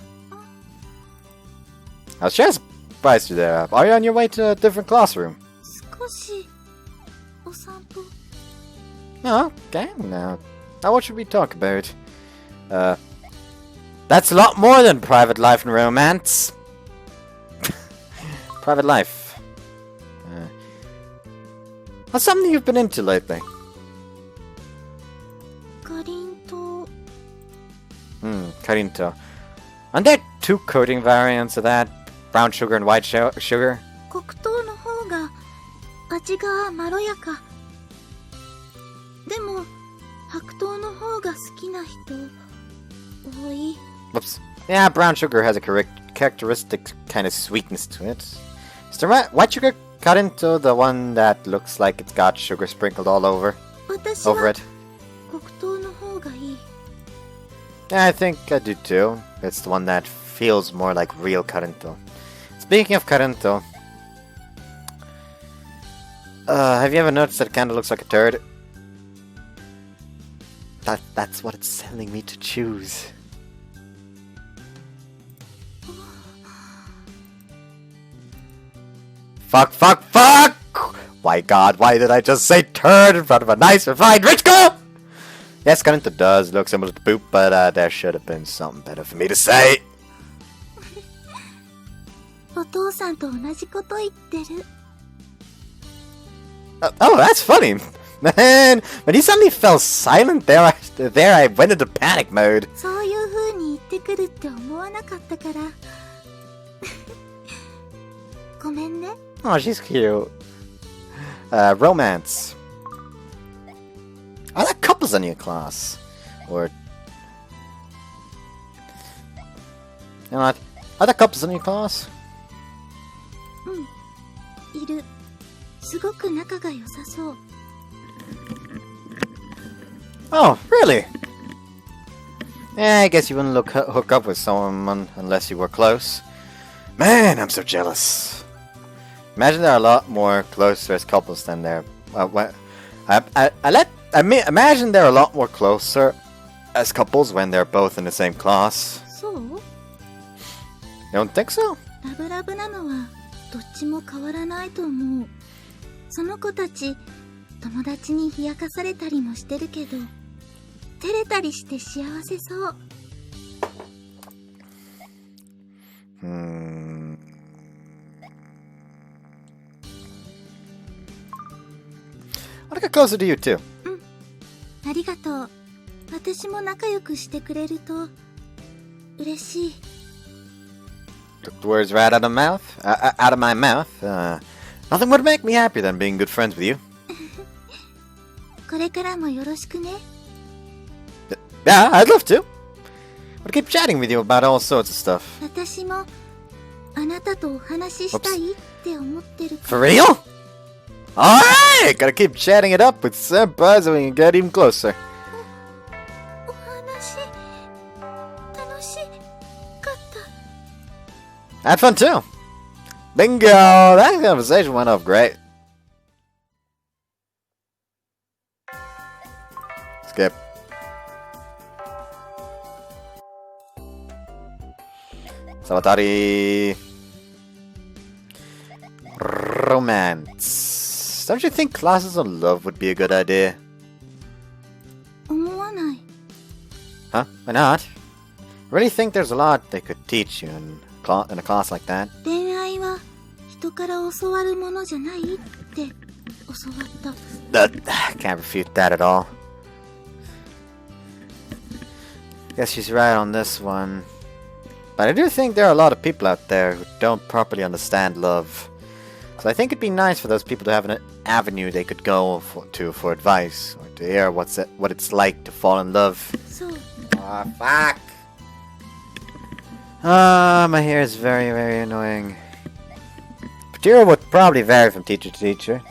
I was just surprised you there. Are you on your way to a different classroom? 少しお散歩。 Oh, okay. Now what should we talk about? That's a lot more than private life and romance. Private life. What's something you've been into lately? かりんとう。 Karinto. Aren't there 2 coating variants of that? Brown sugar and white sugar? 黒糖の方が味がまろやか。でも白糖の方が好きな人多い。 Whoops. Yeah, brown sugar has a characteristic kind of sweetness to it. Is the white sugar cut into the one that looks like it's got sugar sprinkled all over 私 over は it? 黒糖の方がいい。 Yeah, I think I do too. It's the one that feels more like real Karinto. Speaking of Karinto, have you ever noticed that it kind of looks like a turd? That's what it's telling me to choose. Fuck! My god, why did I just say turd in front of a nice refined rich girl? Yes, Karinto does look similar to poop, but there should have been something better for me to say. お父さんと同じこと言ってる。 Oh, that's funny. Man, when he suddenly fell silent there, I went into panic mode. そういう風に言ってくるって思わなかったから。ごめんね。 Oh, she's cute. Romance. Are there couples in your class? Or... You know what? Are there couples in your class? いる。すごく仲が良さそう。 Oh, really? Yeah, I guess you wouldn't hook up with someone unless you were close. Man, I'm so jealous. Imagine there are a lot more closer as couples than there. Imagine they're a lot more closer as couples when they're both in the same class. そう？ You don't think so? ラブラブなのはどっちも変わらないと思う。その子たち友達に冷やかされたりもしてるけど照れたりして幸せそう。 I want to get closer to you too. ありがとう。私も仲良くしてくれると嬉しい。 Took the words right out of my mouth. Nothing would make me happier than being good friends with you. これからもよろしくね。 Yeah, I'd love to. I'd keep chatting with you about all sorts of stuff. 私もあなたとお話ししたいって思ってる。 For real? Alright! Gotta keep chatting it up with Senpai so we can get even closer. お話楽しかった。 Had fun too. Bingo! That conversation went off great. Skip. Sawatari. Romance. Don't you think classes on love would be a good idea? 思わない。 Huh? Why not? I really think there's a lot they could teach you in a class like that. 恋愛は人から教わるものじゃないって教わった。 Can't refute that at all. Guess she's right on this one. But I do think there are a lot of people out there who don't properly understand love. So I think it'd be nice for those people to have an avenue they could go for advice, or to hear what it's like to fall in love. そう。 Ah, fuck! Ah, my hair is very, very annoying. Material would probably vary from teacher to teacher.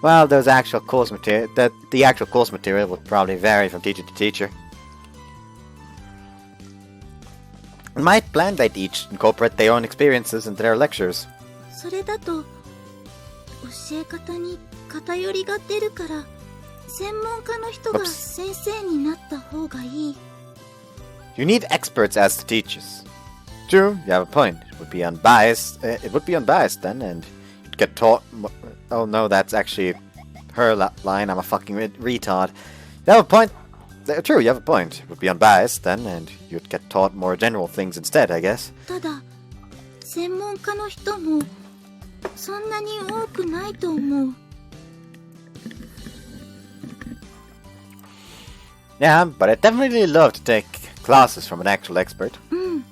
Well, the actual course material would probably vary from teacher to teacher. It might plan they'd each incorporate their own experiences into their lectures. それだと教え方に偏りが出るから専門家の人が先生になった方がいい。 You need experts as the teachers. True, you have a point. It would be unbiased. Then, and you'd get taught. Oh no, that's actually her line. I'm a fucking retard. You have a point. True, you have a point. It would be unbiased then, and you'd get taught more general things instead, I guess. ただ専門家の人もそんなに多くないと思う。 Yeah, but I'd definitely love to take classes from an actual expert. うん。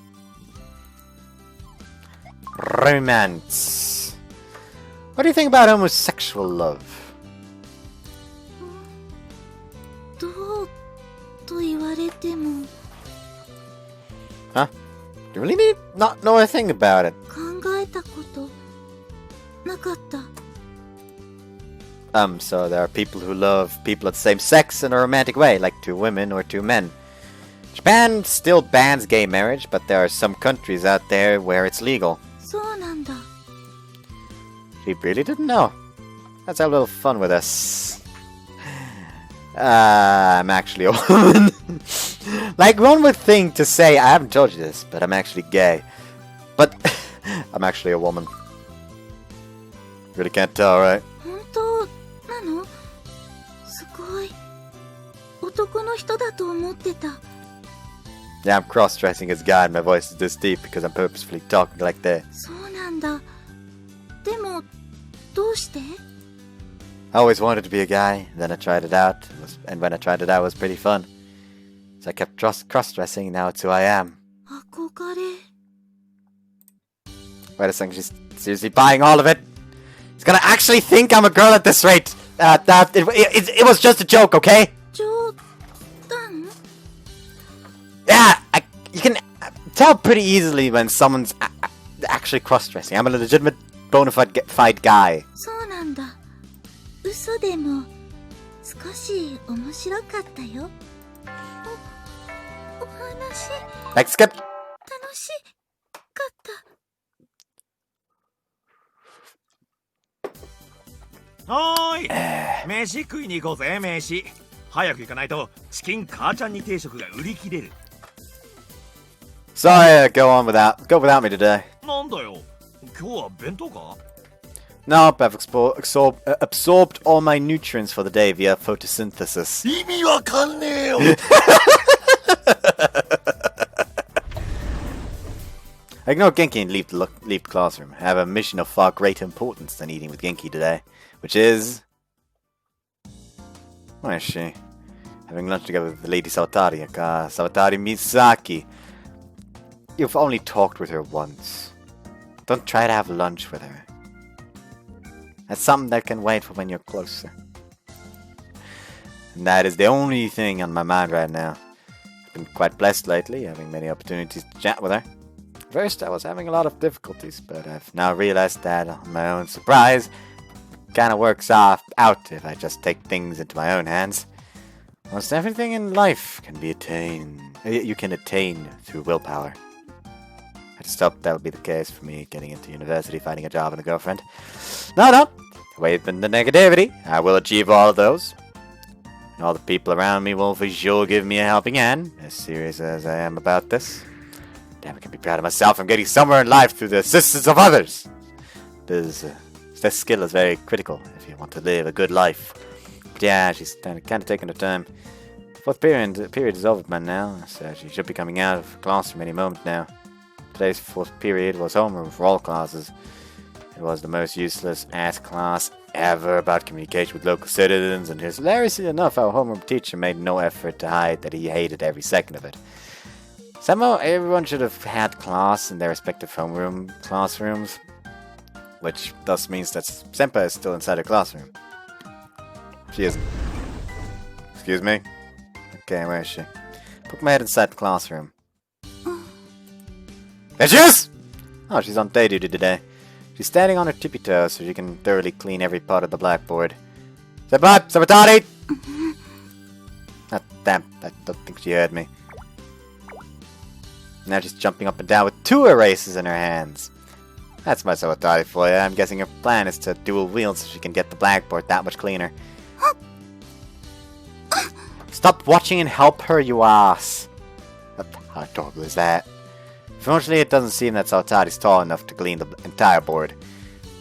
Romance. What do you think about homosexual love? どうと言われても Huh? Do you really need not know a thing about it? 考えたことなかった。 So there are people who love people of the same sex in a romantic way, like two women or two men. Japan still bans gay marriage, but there are some countries out there where it's legal. そうなんだ。 She really didn't know. Let's have a little fun with us. I'm actually a woman. Like, one would think to say, I haven't told you this, but I'm actually gay. But I'm actually a woman. Really can't tell, right? 本当なの？すごい。男の人だと思ってた。 Yeah, I'm cross-dressing as a guy and my voice is this deep because I'm purposefully talking like that. そうなんだ。でもどうして？ I always wanted to be a guy, then I tried it out, and when I tried it out, it was pretty fun. So I kept cross-dressing, and now it's who I am. 憧れ。 Wait a second, she's seriously buying all of it? He's gonna actually think I'm a girl at this rate! It was just a joke, okay? 冗談？ Yeah, you can tell pretty easily when someone's actually cross-dressing. I'm a legitimate, bona fide guy. そうなんだ。嘘でも少し面白かったよ。お話 Next skip. 楽しかった。はーい。飯食いに行こうぜ、飯。早く行かないとチキン母ちゃんに定食が売り切れる。Sorry, go without me today. なんだよ。今日は弁当か？ Nope, I've absorbed all my nutrients for the day via photosynthesis. 意味わかんねえよ。I ignore Genki and leave the classroom. I have a mission of far greater importance than eating with Genki today, which is... Where is she? Having lunch together with Lady Sawatari, Sawatari Misaki. You've only talked with her once. Don't try to have lunch with her. That's something that can wait for when you're closer. And that is the only thing on my mind right now. I've been quite blessed lately, having many opportunities to chat with her. At first, I was having a lot of difficulties, but I've now realized that, on my own surprise, it kinda works out if I just take things into my own hands. Almost everything in life can be attained. You can attain through willpower. I just hope that'll be the case for me getting into university, finding a job, and a girlfriend. No. Away from the negativity. I will achieve all of those. And all the people around me will for sure give me a helping hand, as serious as I am about this. Damn, I can be proud of myself. I'm getting somewhere in life through the assistance of others. This skill is very critical if you want to live a good life. But yeah, she's kind of taking her time. Fourth period is over by now, so she should be coming out of class from any moment now. Today's fourth period was homeroom for all classes. It was the most useless ass class ever about communication with local citizens, and hilariously enough, our homeroom teacher made no effort to hide that he hated every second of it. Somehow, everyone should have had class in their respective homeroom classrooms, which thus means that Senpai is still inside her classroom. She isn't. Excuse me? Okay, where is she? Put my head inside the classroom. There she is! Oh, she's on day duty today. She's standing on her tippy toes so she can thoroughly clean every part of the blackboard. Senpai! Sabatari! Ah, damn, I don't think she heard me. Now she's jumping up and down with 2 erasers in her hands. That's my Sabatari for you. I'm guessing her plan is to dual wield so she can get the blackboard that much cleaner. Stop watching and help her, you ass! How adorable is that? Fortunately, it doesn't seem that Sabatari's tall enough to clean the entire board.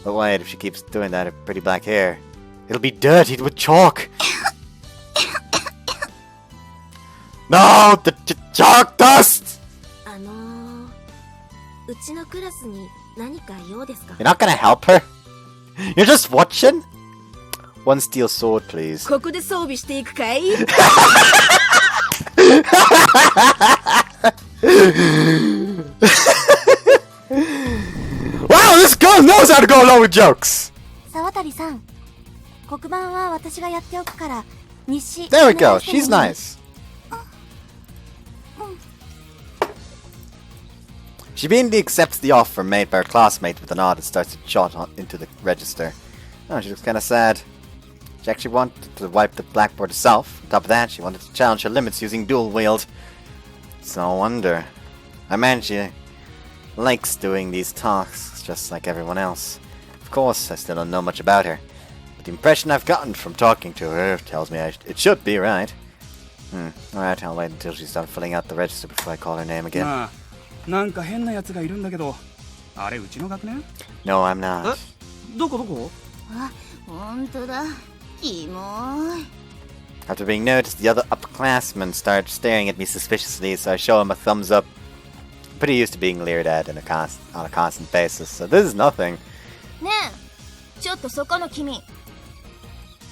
But wait, if she keeps doing that, her pretty black hair, it'll be dirtied with chalk! No! The chalk dust! You're not gonna help her? You're just watching? One steel sword, please. ここで装備していくかい Wow, this girl knows how to go along with jokes! 沢渡さん、黒板は私がやっておくから日誌 There we go, she's nice. She immediately accepts the offer made by her classmate with a nod and starts to jot into the register. Oh, she looks kinda sad. She actually wanted to wipe the blackboard herself. On top of that, she wanted to challenge her limits using dual wield. It's no wonder. I imagine she likes doing these tasks just like everyone else. Of course, I still don't know much about her, but the impression I've gotten from talking to her tells me it should be right. Alright, I'll wait until she's done filling out the register before I call her name again. なんか変なやつがいるんだけど、あれうちの学年？ No, I'm not. どこ？あ、本当だ。キモい。 After being noticed, the other upperclassmen start staring at me suspiciously, so I show him a thumbs up. I'm pretty used to being leered at on a constant basis, so this is nothing. ねえ、ちょっとそこの君。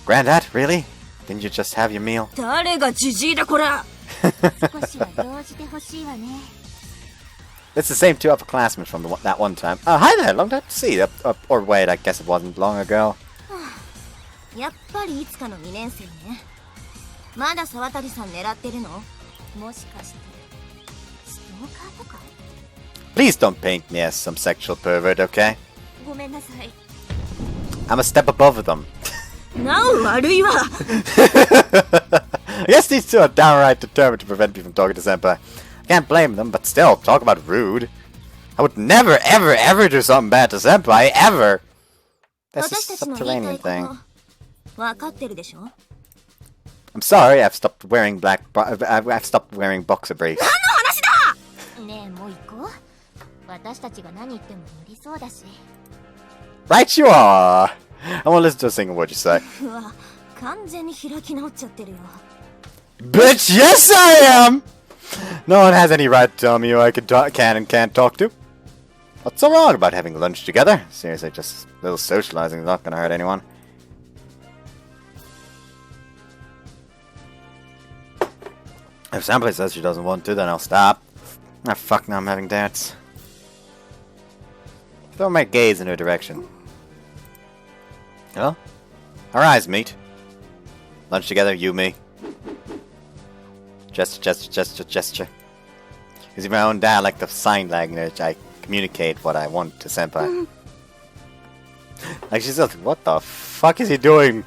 Granddad, really? Didn't you just have your meal? 誰がジジイだこら。少しは動じてほしいわね。 It's the same 2 upperclassmen from that one time. Hi there, long time to see. Or wait, I guess it wasn't long ago. やっぱりいつかの2年生ね。まだ沢渡さん狙ってるの？もしかしてストーカーとか？ Please don't paint me as some sexual pervert, okay? ごめんなさい。 I'm a step above them. なお悪いわ。I guess these two are downright determined to prevent me from talking to Senpai. I can't blame them, but still, talk about rude. I would never, ever, ever do something bad to Senpai, ever! That's a 私たちの言いた subterranean いこ thing. と分かってるでしょ？ I'm sorry, I've stopped wearing I've stopped wearing boxer briefs. ねえ、もう行こう。私たちが何言っても無理そうだし。 Right you are! I won't listen to a single word you say. うわ、完全に開き直っちゃってるよ。 Bitch, yes I am! No one has any right to tell me who I can and can't talk to. What's so wrong about having lunch together? Seriously, just a little socializing is not gonna hurt anyone. If Senpai says she doesn't want to, then I'll stop. Ah, fuck, now I'm having doubts. Throw my gaze in her direction. Hello? Our eyes meet. Lunch together, you, me. Gesture, gesture, gesture, gesture. Using my own dialect of sign language, I communicate what I want to Senpai. Like she's like, what the fuck is he doing?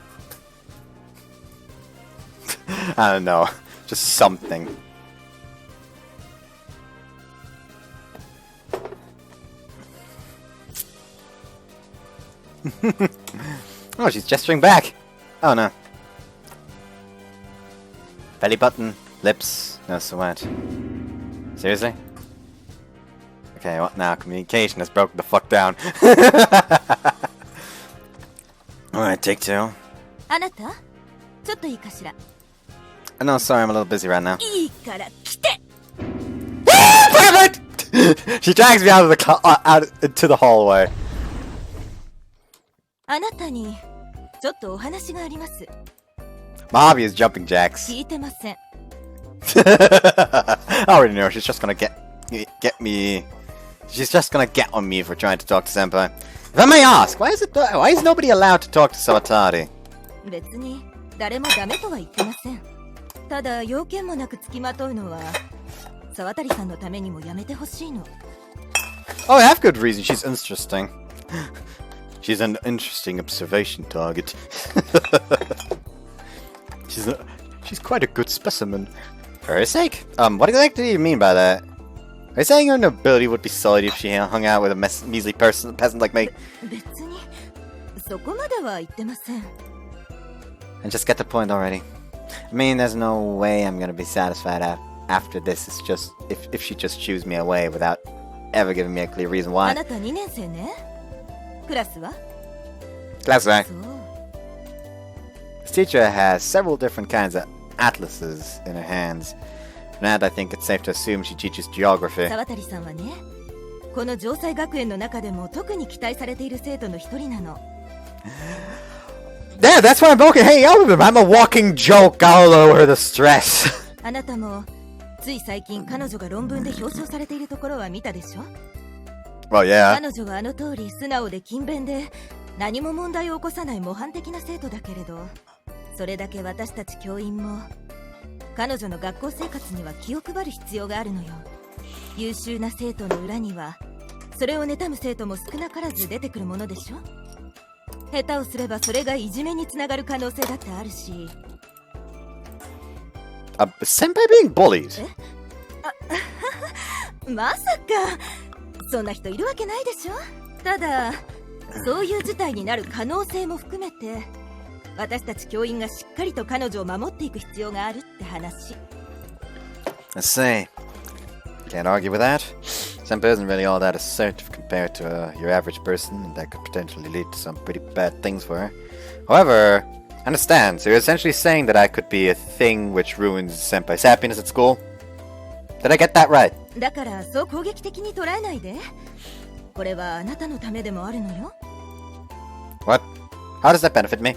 I don't know. Just something. Oh, she's gesturing back. Oh no. Belly button, lips, no sweat. Seriously? Okay, what now? Communication has broken the fuck down. Alright, take 2. あなたちょっといいかしら。 No, sorry, I'm a little busy right now. いいから来て。 She drags me out of the out into the hallway. あなたにちょっとお話があります。 My hobby is jumping jacks. 聞いてません。 I already know she's just gonna get me. She's just gonna get on me for trying to talk to Senpai. If I may ask, why is nobody allowed to talk to Sawatari? 別に誰もダメとは言ってません。ただ要件もなく付きまとうのは沢渡さんのためにもやめてほしいの。 Oh, I have good reason. She's interesting. She's an interesting observation target. She's quite a good specimen. For her sake. What exactly do you mean by that? Are you saying her nobility would be sullied if she hung out with a measly peasant like me? 別にそこまでは言ってません。 And just get the point already. I mean, there's no way I'm gonna be satisfied after this. It's just if she just chews me away without ever giving me a clear reason あ why. なた2年生ね。クラスは？ That's right. そう。 This teacher has several different kinds of atlases in her hands. And I think it's safe to assume she teaches geography. 沢渡さんはね、この城西学園の中でも特に期待されている生徒の一人なの。 Yeah, that's why I'm hanging out with him. I'm a walking joke all over the stress. あなたもつい最近彼女が論文で表彰されているところは見たでしょ？ Well, yeah. 彼女はあの通り素直で勤勉で何も問題を起こさない模範的な生徒だけれど、それだけ私たち教員も彼女の学校生活には気を配る必要があるのよ。優秀な生徒の裏にはそれを妬む生徒も少なからず出てくるものでしょ。下手をすればそれがいじめにつながる可能性だってあるし。Senpai being bullied? まさかそんな人いるわけないでしょ。ただそういう事態になる可能性も含めて私たち教員がしっかりと彼女を守っていく必要があるって話。 Let's see. Can't argue with that. Senpai isn't really all that assertive compared to your average person, and that could potentially lead to some pretty bad things for her. However, I understand. So you're essentially saying that I could be a thing which ruins Senpai's happiness at school? Did I get that right? だからそう攻撃的に捉えないで。これはあなたのためでもあるのよ。 What? How does that benefit me?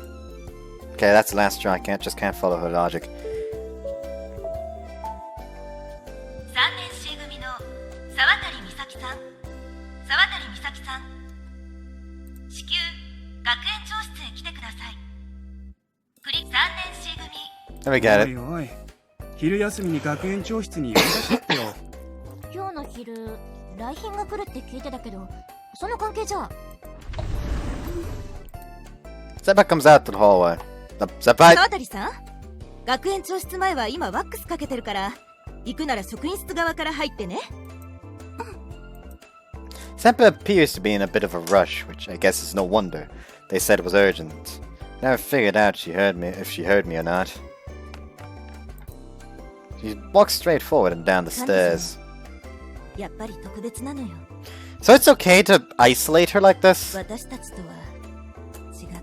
Okay, that's the last straw. I can't follow her logic. 3年 C 組の沢渡美咲さん。沢渡美咲さん。至急学園長室へ来てください。3年 C 組。 Let me get お it. いおい、昼休みに学園長室に呼び出しってよ。今日の昼来賓が来るって聞いてたけど、その関係じゃ。 Senpai comes out to the hallway. Senpai! 沢渡さん、学園長室前は今ワックスかけてるから行くなら職員室側から入ってね。 Senpai appears to be in a bit of a rush, which I guess is no wonder. They said it was urgent. Never figured out if she heard me or not. She walks straight forward and down the stairs. やっぱり特別なのよ。 So it's okay to isolate her like this? 私たちとは違ってね。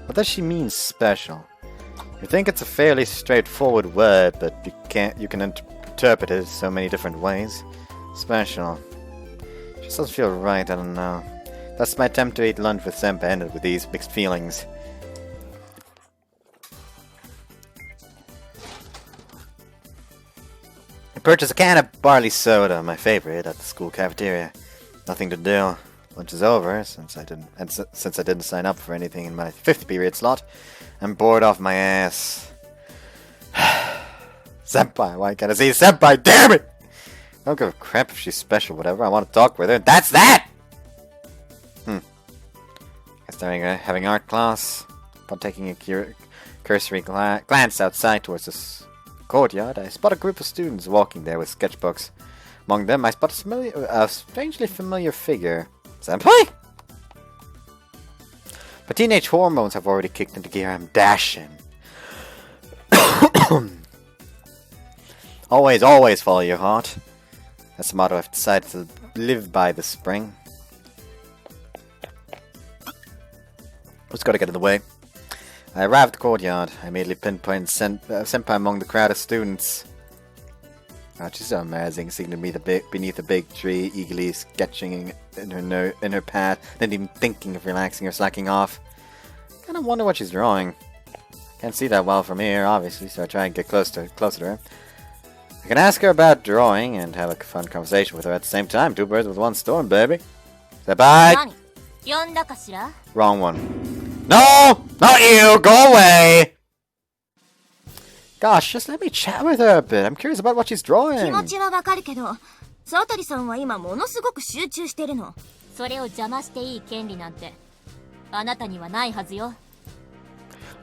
What does she mean special? You think it's a fairly straightforward word, but you can interpret it so many different ways. Special. Just doesn't feel right, I don't know. Thus my attempt to eat lunch with Senpai ended with these mixed feelings. I purchased a can of barley soda, my favorite, at the school cafeteria. Nothing to do. Lunch is over, since I didn't sign up for anything in my 5th period slot. I'm bored off my ass. Senpai, why can't I say Senpai? Damn it! I don't give a crap if she's special, whatever. I want to talk with her. That's that! Guess they're having art class. Upon taking a cursory glance outside towards this courtyard, I spot a group of students walking there with sketchbooks. Among them, I spot a strangely familiar figure. Senpai? But teenage hormones have already kicked into gear. I'm dashing. Always follow your heart. That's the motto I've decided to live by this spring. Just gotta get in the way. I arrived at the courtyard. I immediately pinpointed Senpai among the crowd of students. Oh, she's so amazing, seeing me beneath a big tree, eagerly sketching in her path, not even thinking of relaxing or slacking off. Kinda wonder what she's drawing. Can't see that well from here, obviously, so I try and get closer to her. I can ask her about drawing and have a fun conversation with her at the same time. Two birds with one stone, baby. Say bye. 何呼んだかしら？ Wrong one. No! Not you! Go away! Gosh, just let me chat with her a bit. I'm curious about what she's 気 drawing. 持ちはわかるけど、沢渡さんは今ものすごく集中してるの。それを邪魔していい権利なんてあなたにはないはずよ。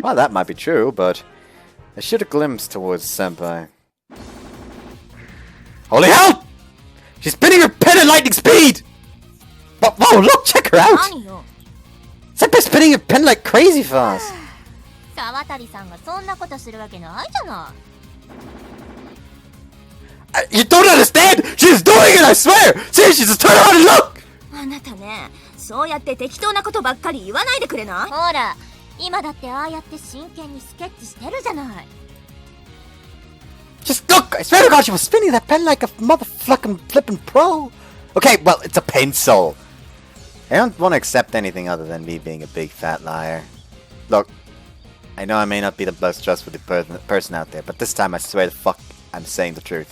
Well, that might be true, but I shoot a glimpse towards Senpai. Holy hell! She's spinning her pen at lightning speed! Whoa, look, check her out! 何よ。 Senpai's spinning her pen like crazy fast! 沢渡さんがそんなことするわけないじゃない。You don't understand! She's doing it, I swear! See, she just turn around and look! あなたね、そうやって適当なことばっかり言わないでくれない？ほら、今だってああやって真剣にスケッチしてるじゃない。 Just look! I swear to God, she was spinning that pen like a motherfucking flippin' pro! Okay, well, it's a pencil. I don't want to accept anything other than me being a big fat liar. Look, I know I may not be the most trustworthy person out there, but this time I swear the fuck I'm saying the truth.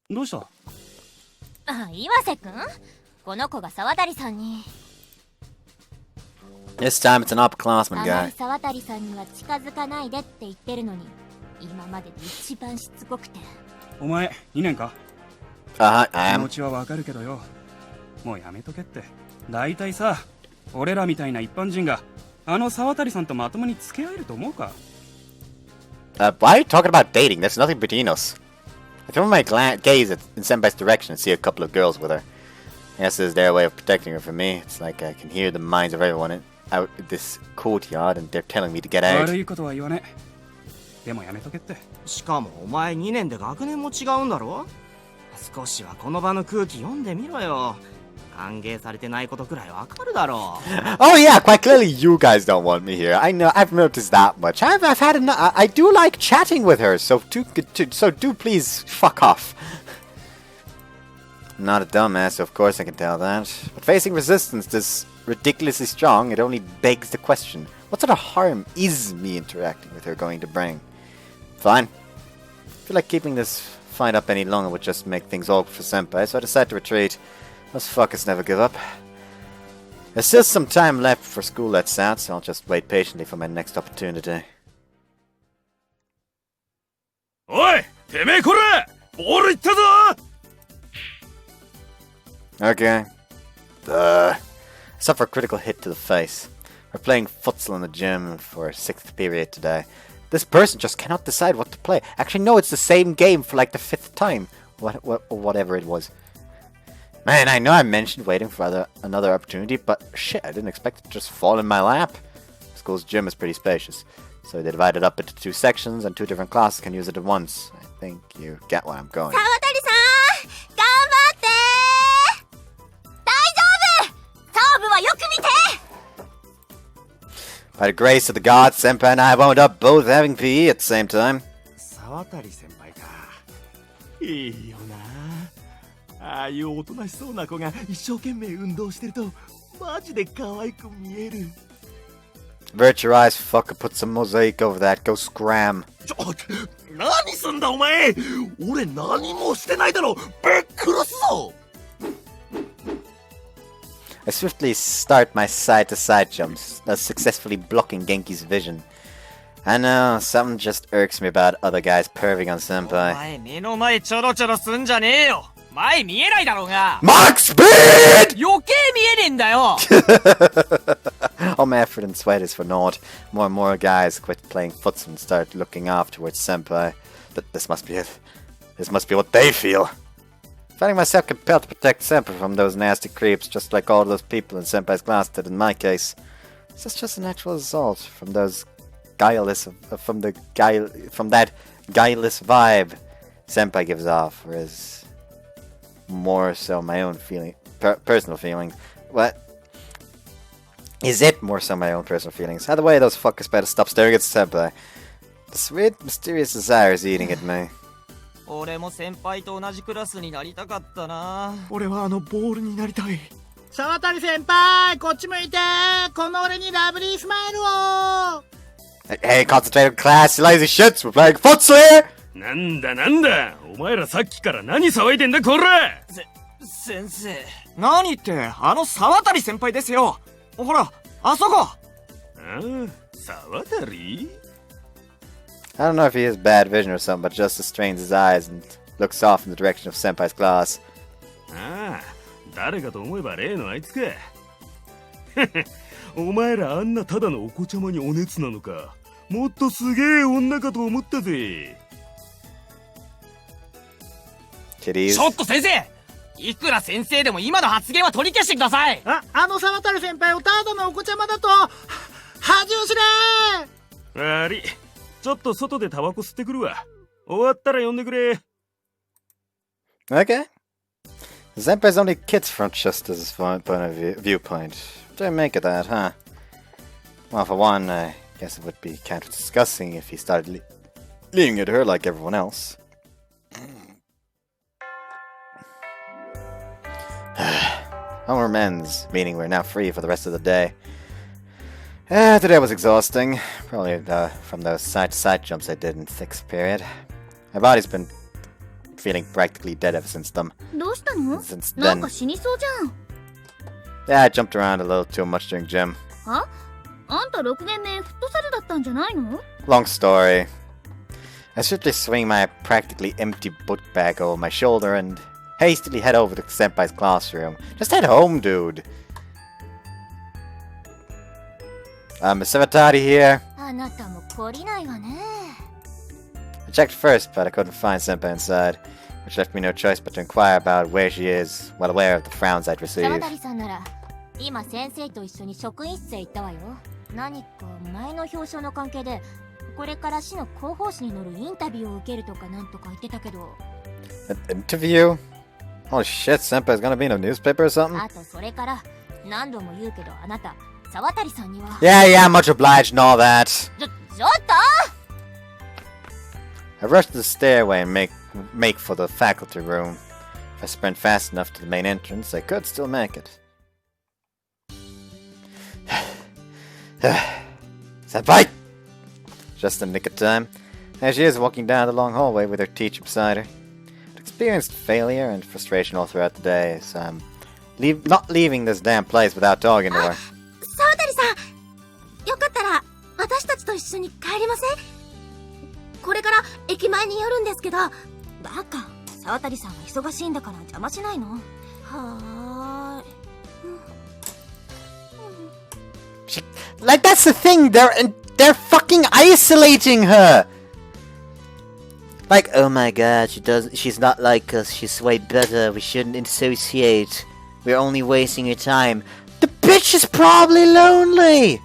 どうした？あ、岩瀬くん？この子が沢渡さんに。 This time it's an upperclassman あま guy. り沢渡さんには近づかないでって言ってるのに、今までで一番しつこくて。お前2年か？ I 気 am. 持ちはわかるけどよ。もうやめとけって。だいたいさ、俺らみたいな一般人があの沢渡さんとまともに付き合えると思うか？ Why are you talking about dating? There's nothing between us. I throw my gaze in Senpai's direction and see a couple of girls with her. Yes, this is their way of protecting her from me. It's like I can hear the minds of everyone out in this courtyard and they're telling me to get out. 悪いことは言わねえ。でもやめとけって。しかもお前2年で学年も違うんだろ。少しはこの場の空気読んでみろよ。歓迎されてないことくらいわかるだろう。 Oh yeah, quite clearly you guys don't want me here. I know, I've noticed that much. I've had enough. I do like chatting with her, so do please fuck off. I'm not a dumbass, so of course I can tell that. But facing resistance this ridiculously strong, it only begs the question: what sort of harm is me interacting with her going to bring? Fine. I feel like keeping this fight up any longer would just make things awkward for Senpai, so I decide to retreat. Those fuckers never give up. There's still some time left before school lets out, so I'll just wait patiently for my next opportunity. おい、てめえこれ、ボールいったぞ。 Okay. Suffer a critical hit to the face. We're playing futsal in the gym for 6th period today. This person just cannot decide what to play. Actually, no, it's the same game for like the 5th time. Whatever it was. Man, I know I mentioned waiting for another opportunity, but shit, I didn't expect it to just fall in my lap. School's gym is pretty spacious, so they divide it up into 2 sections and 2 different classes can use it at once. I think you get where I'm going. 沢渡さん、頑張ってー。大丈夫。サーブはよく見て。 By the grace of the gods, Senpai and I wound up both having PE at the same time. 沢渡先輩か。いいよな。ああいうおとなしそうな子が一生懸命運動してるとマジで可愛く見える。Virtualized fucker, put some mosaic over that. Go scram. 何すんだお前。俺何もしてないだろ。ぶっ殺すぞ。 I swiftly start my side-to-side jumps, thus successfully blocking Genki's vision. I know, something just irks me about other guys perving on お Senpai. 前目の前ちょろちょろすんじゃねえよ。前見えないだろうが。 Max speed! 余計見えねえんだよ。 All my effort and sweat is for naught. More and more guys quit playing futsal and start looking off towards Senpai. This must be it. This must be what they feel. Finding myself compelled to protect Senpai from those nasty creeps, just like all those people in Senpai's class did in my case. Is this just a natural result from those from that guileless vibe Senpai gives off, or is more so my own personal feelings. What? Is it more so my own personal feelings? Either way, those fuckers better stop staring at Senpai. The sweet, mysterious desire is eating at me. 俺も先輩と同じクラスになりたかったな。俺はボールになりたい。沢渡先輩、こっち向いて。この俺にラブリースマイルを。Hey, concentrate on class, you lazy shits! We're playing futsal here! なんだお前らさっきから何騒いでんだこら。先生。何って、沢渡先輩ですよ。ほら、あそこ。沢渡？ I don't know if he has bad vision or something, but just strains his eyes and looks off in the direction of Senpai's class. ああ、誰かと思えば例のあいつか。お前らあんなただのお子ちゃまにお熱なのか。もっとすげえ女かと思ったぜ。Kitties. ちょっと先生、いくら先生でも今の発言は取り消してください。沢渡先輩をただのお子ちゃまだと恥を知れ。悪い。ちょっと外でタバコ吸ってくるわ。終わったら呼んでくれ。Okay. Senpai's only kids from Chester's point of viewpoint. What do I make of that, huh? Well, for one, I guess it would be kind of disgusting if he started leaving at her like everyone else. Home amends, meaning we're now free for the rest of the day. Today was exhausting, probably from those side-to-side jumps I did in 6th period. My body's been feeling practically dead ever since then. どうしたの？ Since なん then, か死にそうじゃん。 yeah, I jumped around a little too much during gym. あんた6限目フットサルだったんじゃないの？ Long story. I swiftly swing my practically empty book bag over my shoulder and hastily head over to Senpai's classroom. Just head home, dude. Miss Savatari here. あなたも懲りないわね。 I checked first, but I couldn't find Senpai inside, which left me no choice but to inquire about where she is, well aware of the frowns I'd 沢 received. 渡さんなら今先生と一緒に職員室へ行ったわよ。何か前の表彰の関係でこれから市の広報誌に載るインタビューを受けるとかなんとか言ってたけど。 An interview? Holy shit, Senpai's gonna be in a newspaper or something? あとそれから何度も言うけどあなた沢渡さんには。 Yeah, much obliged and all that. ちょっと I rushed to the stairway and make for the faculty room. If I sprint fast enough to the main entrance, I could still make it. Senpai! Just in the nick of time. There she is walking down the long hallway with her teacher beside her. I'd experienced failure and frustration all throughout the day, so I'm not leaving this damn place without talking to her. 沢渡さん、よかったら私たちと一緒に帰りません？これから駅前に寄るんですけど。バカ、沢渡さんは忙しいんだから邪魔しないの。はーい。Like, that's the thing, they're fucking isolating her! Like, oh my god, she's not like us, she's way better, we shouldn't associate. We're only wasting your time. The bitch is probably lonely!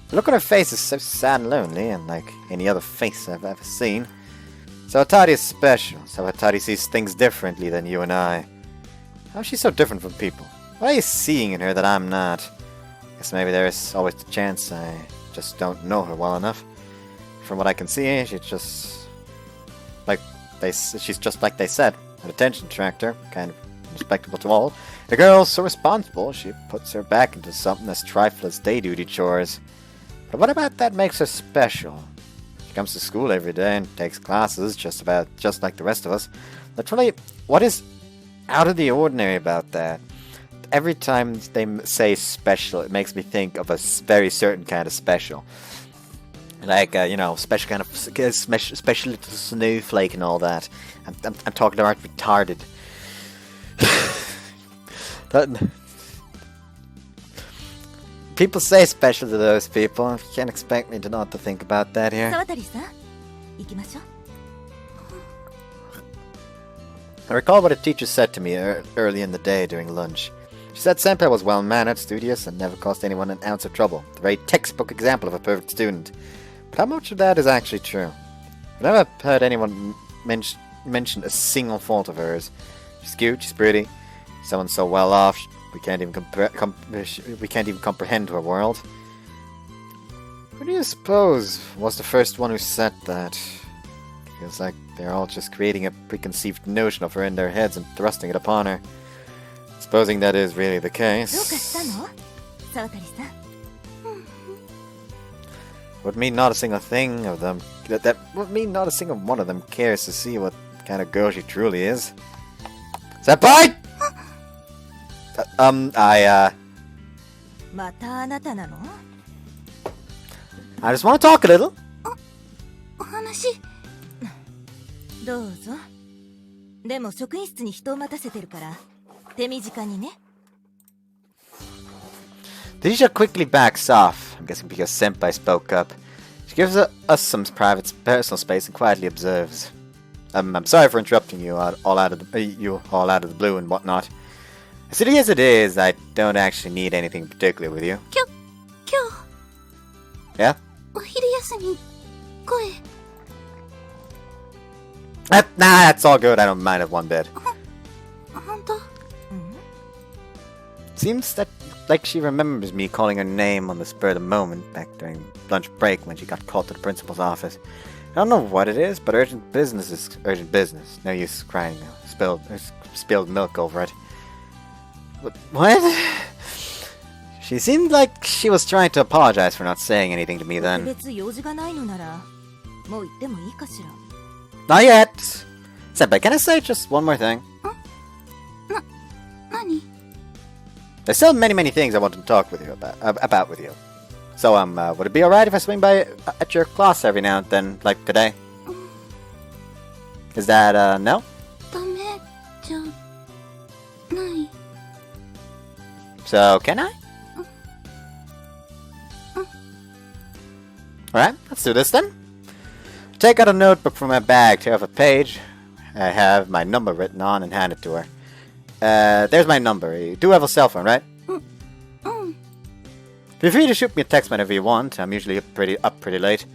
The look on her face is so sad and lonely, unlike any other face I've ever seen. Sawatari is special. Sawatari sees things differently than you and I. How is she so different from people? What are you seeing in her that I'm not? Guess maybe there is always the chance I just don't know her well enough. From what I can see, she's just like they said, an attention attractor, kind of respectable to all. The girl's so responsible, she puts her back into something as trifling as day duty chores. But what about that makes her special? She comes to school every day and takes classes just like the rest of us. Literally, what is out of the ordinary about that? Every time they say special, it makes me think of a very certain kind of special. Like, special kind of special little snowflake and all that. I'm talking about retarded. People say special to those people. You can't expect me to not to think about that here. 沢渡さん、行きましょう。 I recall what a teacher said to me early in the day during lunch. She said Senpai was well-mannered, studious, and never caused anyone an ounce of trouble. The very textbook example of a perfect student. But how much of that is actually true? I've never heard anyone mentioned a single fault of hers. She's cute, she's pretty, someone so well off, we can't even comprehend her world. Who do you suppose was the first one who said that? Feels like they're all just creating a preconceived notion of her in their heads and thrusting it upon her. Supposing that is really the case. Would mean not a single thing of them. That would mean not a single one of them cares to see what kind of girl she truly is. Senpai! I just want to talk a little. お話。どうぞ。でも職員室に人を待たせてるから手短にね。Deja quickly backs off. I'm guessing because Senpai spoke up. She gives us some private personal space and quietly observes. I'm sorry for interrupting you all out of the blue and whatnot. As silly as it is, I don't actually need anything particular with you. 今日。 Yeah? お昼休み。声。Nah, that's all good. I don't mind it one bit. 本当。Seems that like she remembers me calling her name on the spur of the moment back during lunch break when she got called to the principal's office. I don't know what it is, but urgent business is urgent business. No use crying now. Spilled milk over it. What? She seemed like she was trying to apologize for not saying anything to me then. Not yet! Senpai, can I say just one more thing? There's still many things I want to talk with you about with you. So, would it be alright if I swing by at your class every now and then, like today? Is that, no? ダメじゃない。 So, can I? Alright, let's do this then. Take out a notebook from my bag, tear off a page. I have my number written on and hand it to her. There's my number. You do have a cell phone, right? Feel free to shoot me a text whenever you want. I'm usually up pretty late.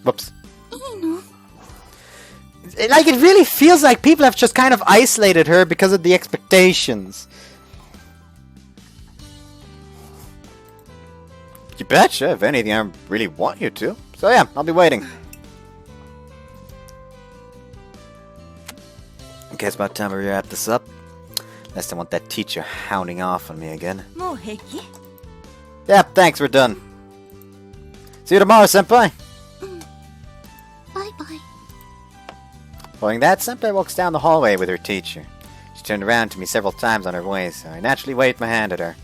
Whoops. Like, it really feels like people have just kind of isolated her because of the expectations. You betcha. If anything, I really want you to. So yeah, I'll be waiting. Okay, it's about time we wrap this up. Lest I want that teacher hounding off on me again. Yeah, thanks, we're done. See you tomorrow, Senpai. Bye bye. Following that, Senpai walks down the hallway with her teacher. She turned around to me several times on her way, so I naturally waved my hand at her.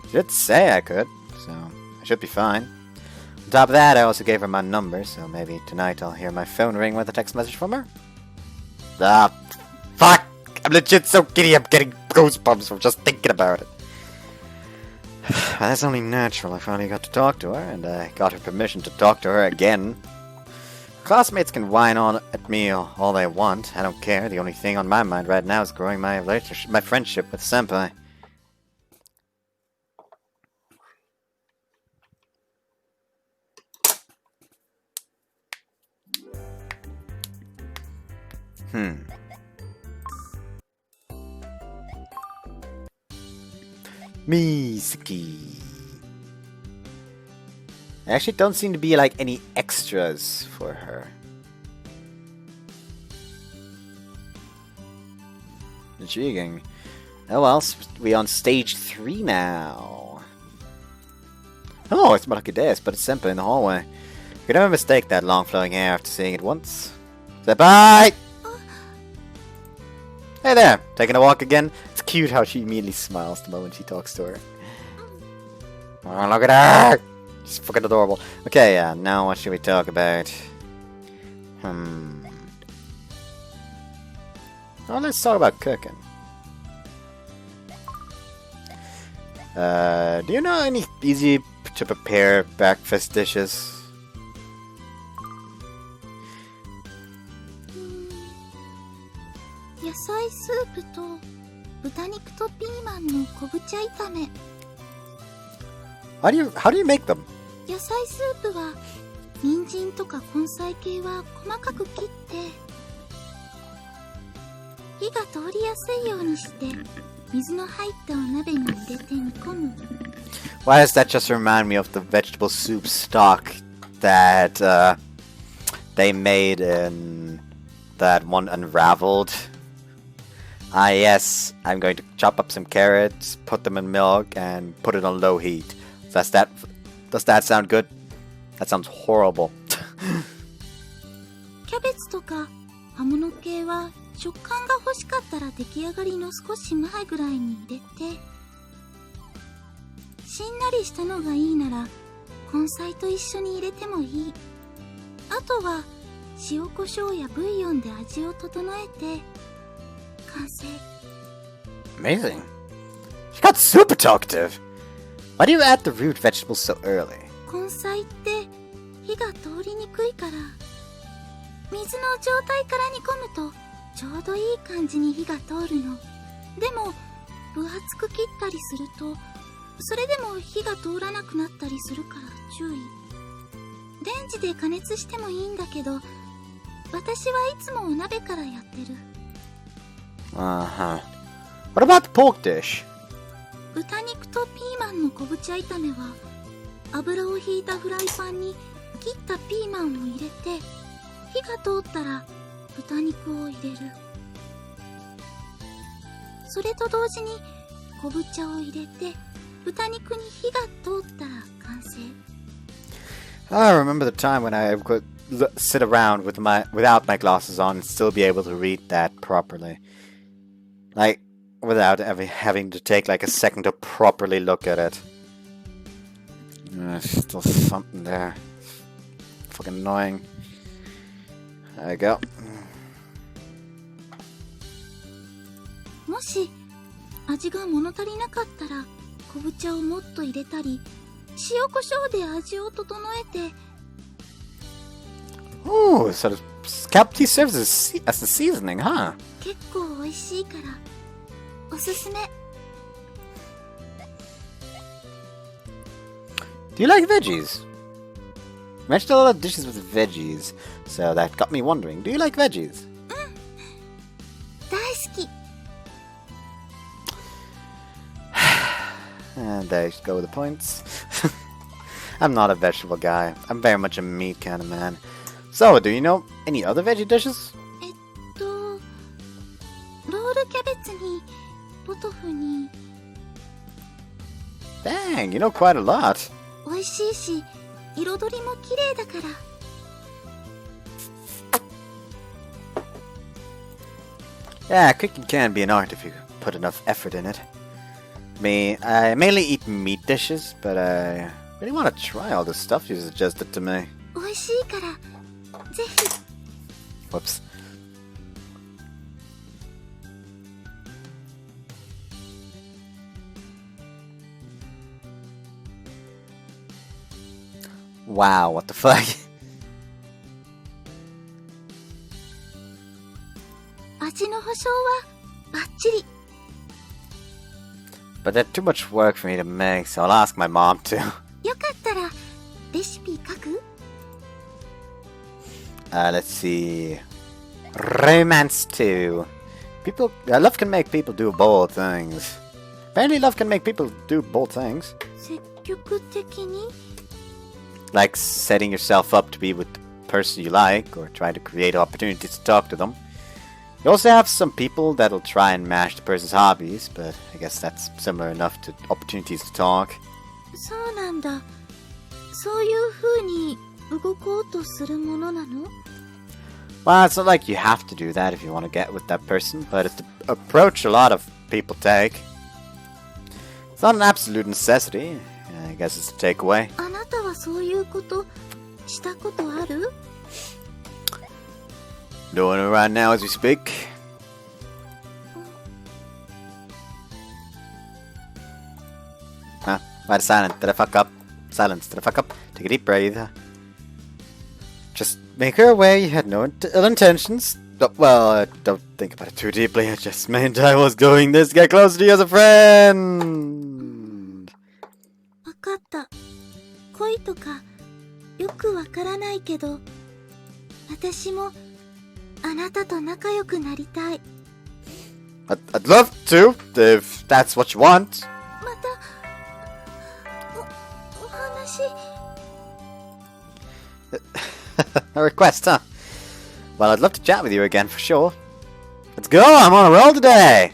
She did say I could, so I should be fine. On top of that, I also gave her my number, so maybe tonight I'll hear my phone ring with a text message from her. Ah, fuck! I'm legit so giddy I'm getting goosebumps from just thinking about it. That's only natural. I finally got to talk to her, and I got her permission to talk to her again. Classmates can whine on at me all they want. I don't care. The only thing on my mind right now is growing my friendship with Senpai. Misaki. There actually don't seem to be like any extras for her. Intriguing. Oh well, we on stage 3 now. Oh, it's Marakudes, but it's Senpai in the hallway. You can never mistake that long flowing hair after seeing it once. Senpai! Hey there! Taking a walk again? It's cute how she immediately smiles the moment she talks to her. Oh, look at her! She's fucking adorable. Okay, now what should we talk about? Well, let's talk about cooking. Do you know any easy to prepare breakfast dishes? 野菜スープと豚肉とピーマンの昆布茶炒め。 How do you make them? 野菜スープは人参ンとか根菜系は細かく切って火が通りやすいようにして水の入ったお鍋に入れて煮込む。 Why does that just remind me of the vegetable soup stock that they made in that one Unraveled? Ah yes, I'm going to chop up some carrots, put them in milk, and put it on low heat. Does that sound good? That sounds horrible. キャベツとか葉物系は食感が欲しかったら出来上がりの少し前ぐらいに入れて、しんなりしたのがいいなら根菜と一緒に入れてもいい。あとは塩コショウやブイヨンで味を整えて完成。 Amazing. She got super talkative. Why do you add the root vegetables so early? 根菜って火が通りにくいから水の状態から煮込むとちょうどいい感じに火が通るの。でも分厚く切ったりするとそれでも火が通らなくなったりするから注意。レンジで加熱してもいいんだけど私はいつもお鍋からやってる。 Uh-huh. What about the pork dish? 豚肉とピーマンの昆布茶炒めは油をひいたフライパンに切ったピーマンを入れて火が通ったら豚肉を入れる。それと同時に昆布茶を入れて豚肉に火が通ったら完成。 I remember the time when I could sit around without my glasses on and still be able to read that properly. Like, without ever having to take like a second to properly look at it. Still something there. Fucking annoying. There we go. もし味が物足りなかったら昆布茶をもっと入れたり塩コショウで味を整えて。 Ooh, so the scalp tea serves as the seasoning, huh? 結構美味しいからおすすめ。 Do you like veggies? You mentioned a lot of dishes with veggies, so that got me wondering, do you like veggies? 大好き。 And there you go with the points. I'm not a vegetable guy. I'm very much a meat kind of man. So, do you know any other veggie dishes? ロールキャベツにポトフに。 Dang, you know quite a lot. 美味しいし彩りも綺麗だから。 Yeah, cooking can be an art if you put enough effort in it. I mainly eat meat dishes, but I really want to try all the stuff you suggested to me. 美味しいからぜひ。 Whoops. Wow, what the fuck? 味の保証はバッチリ。 But that's too much work for me to make, so I'll ask my mom to. よかったらレシピ書く？ Let's see. Romance 2. Love can make people do bold things. Apparently love can make people do bold things. 積極的に？ Like setting yourself up to be with the person you like, or trying to create opportunities to talk to them. You also have some people that'll try and match the person's hobbies, but I guess that's similar enough to opportunities to talk. そうなんだ。そういう風に動こうとするものなの？ Well, it's not like you have to do that if you want to get with that person, but it's the approach a lot of people take. It's not an absolute necessity. I guess it's a takeaway. あなたはそういうことしたことある？ Doing it right now as we speak. Huh? Why silent? Did I fuck up? Silence. Did I fuck up? Take a deep breath. Just make her aware you had no ill intentions. Well, don't think about it too deeply. It just meant I was going this get closer to you as a friend. わかった。恋とかよくくわからないけど、私もあなたと仲良くなりたい。 I'd love to, if that's what you want. またお話。 A request, huh? Well, I'd love to chat with you again for sure. Let's go! I'm on a roll today!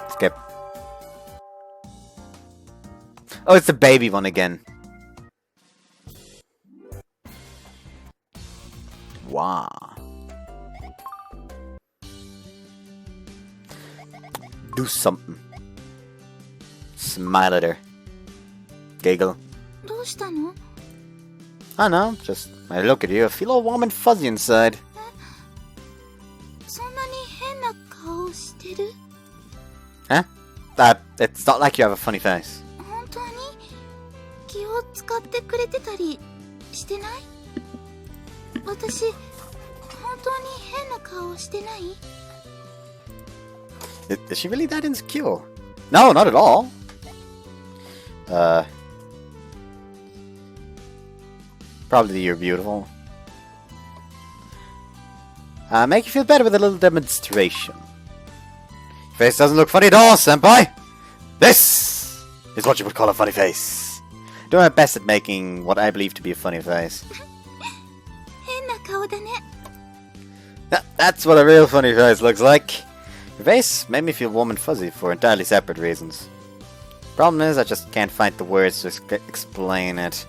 Skip. Oh, it's the baby one again. Wow. Do something. Smile at her. Giggle. どうしたの？ I know, just I look at you, I feel all warm and fuzzy inside. そんなに変な顔してる？ Huh? It's not like you have a funny face. 本当に気を使ってくれてたりしてない？私、本当に変な顔してない？ Is she really that insecure? No, not at all. Probably you're beautiful. Make you feel better with a little demonstration. Your face doesn't look funny at all, senpai! This is what you would call a funny face. Do my best at making what I believe to be a funny face. 変な顔だね。 That's what a real funny face looks like. Your face made me feel warm and fuzzy for entirely separate reasons. Problem is, I just can't find the words to explain it.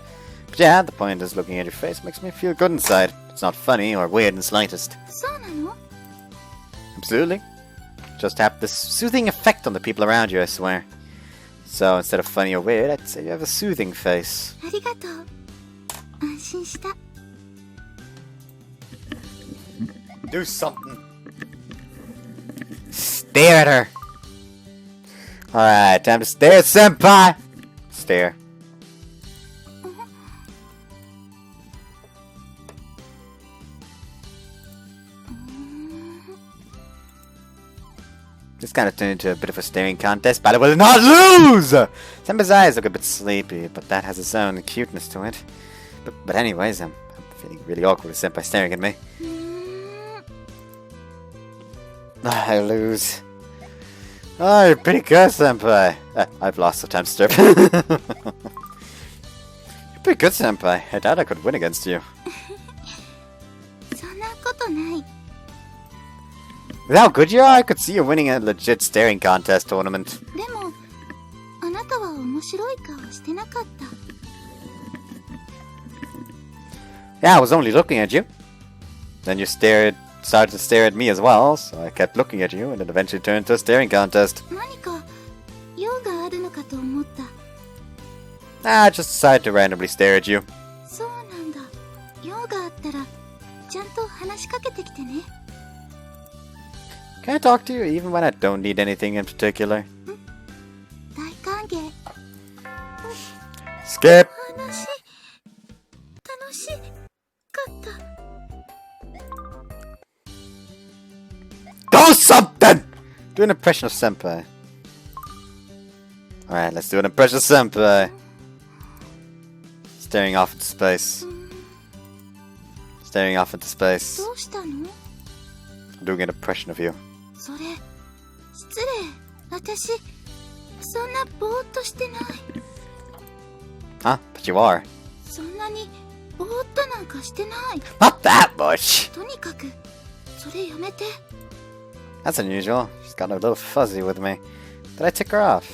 But yeah, the point is looking at your face makes me feel good inside. It's not funny or weird in the slightest. そうなの？ Absolutely. Just have this soothing effect on the people around you, I swear. So instead of funny or weird, I'd say you have a soothing face. ありがとう。安心した。 Do something. Stare at her. Alright, time to stare, senpai! Stare. This kind of turned into a bit of a staring contest, but I will not lose! Senpai's eyes look a bit sleepy, but that has its own cuteness to it. But anyways, I'm feeling really awkward with Senpai staring at me. I lose. Oh, you're pretty good, Senpai. I've lost the time strip. You're pretty good, Senpai. I doubt I could win against you. そんなことない。 With how good you are, I could see you winning a legit staring contest tournament. でも、あなたは面白い顔してなかった。 Yeah, I was only looking at you. Then you started to stare at me as well, so I kept looking at you, and it eventually turned into a staring contest. 何か用があるのかと思った。 I just decided to randomly stare at you. そうなんだ。用があったら、ちゃんと話しかけてきてね。 Can I talk to you even when I don't need anything in particular? 大歓迎。 Skip! 話、楽しかった。 Do something! Do an impression of Senpai. Alright, let's do an impression of Senpai. Staring off into space. Staring off into space. どうしたの？ I'm doing an impression of you. それ、失礼。私、そんなぼーっとしてない。 Huh? But you are. そんなにぼーっとなんかしてない。 Not that much! とにかく、それやめて。 That's unusual. She's got a little fuzzy with me. Did I tick her off?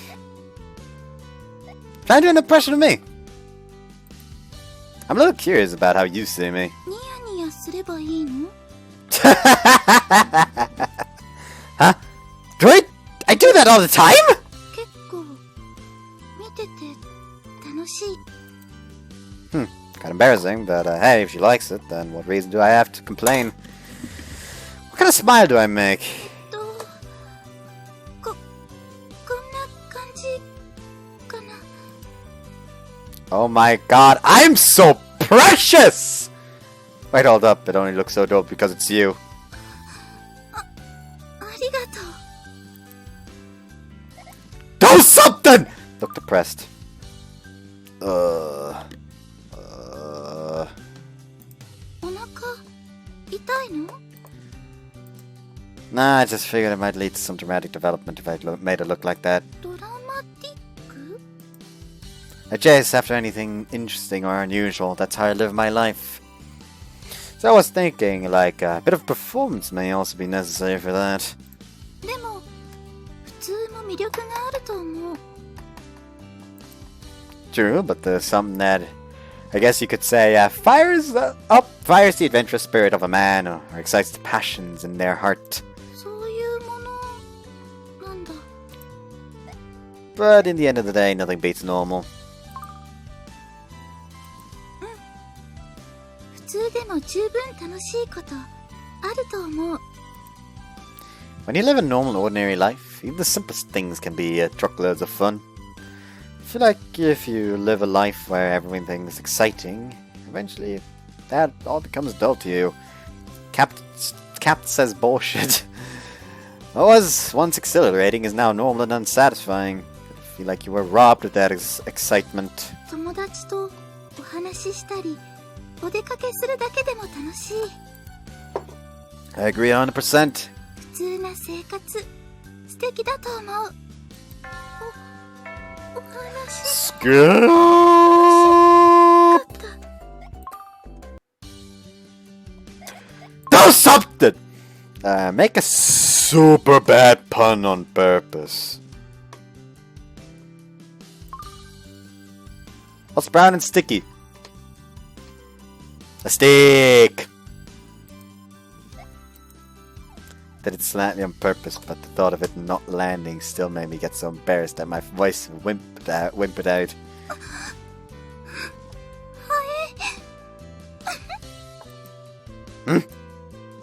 Try to do an impression of me! I'm a little curious about how you see me. ニヤニヤすればいいの？ Huh? Do I do that all the time? 結構、見てて楽しい。 Kind of embarrassing, but hey, if she likes it, then what reason do I have to complain? What kind of smile do I make? こんな感じかな。 Oh my god, I'm so precious! Wait, hold up, it only looks so dope because it's you. ありがとう。 Do something! look depressed. O naka itai no? Nah, I just figured it might lead to some dramatic development if I made it look like that. Dramatic? I chase after anything interesting or unusual. That's how I live my life. So I was thinking, like, a bit of performance may also be necessary for that. でも普通も魅力があると思う。 True, but there's something that I guess you could say fires the adventurous spirit of a man or excites the passions in their heart. そういうものなんだ。 But in the end of the day, nothing beats normal. 普通でも十分楽しいことあると思う。 When you live a normal, ordinary life, even the simplest things can be truckloads of fun. I feel like if you live a life where everything's exciting, eventually that all becomes dull to you. Cap says bullshit. What was once exhilarating is now normal and unsatisfying. I feel like you were robbed of that excitement. 友達とお話ししたり、お出かけするだけでも楽しい。 I agree 100%. 普通な生活、素敵だと思う。お話。Scoop! Do something! Make a super bad pun on purpose. What's brown and sticky? A stick! Did it slightly on purpose, but the thought of it not landing still made me get so embarrassed that my voice whimpered out.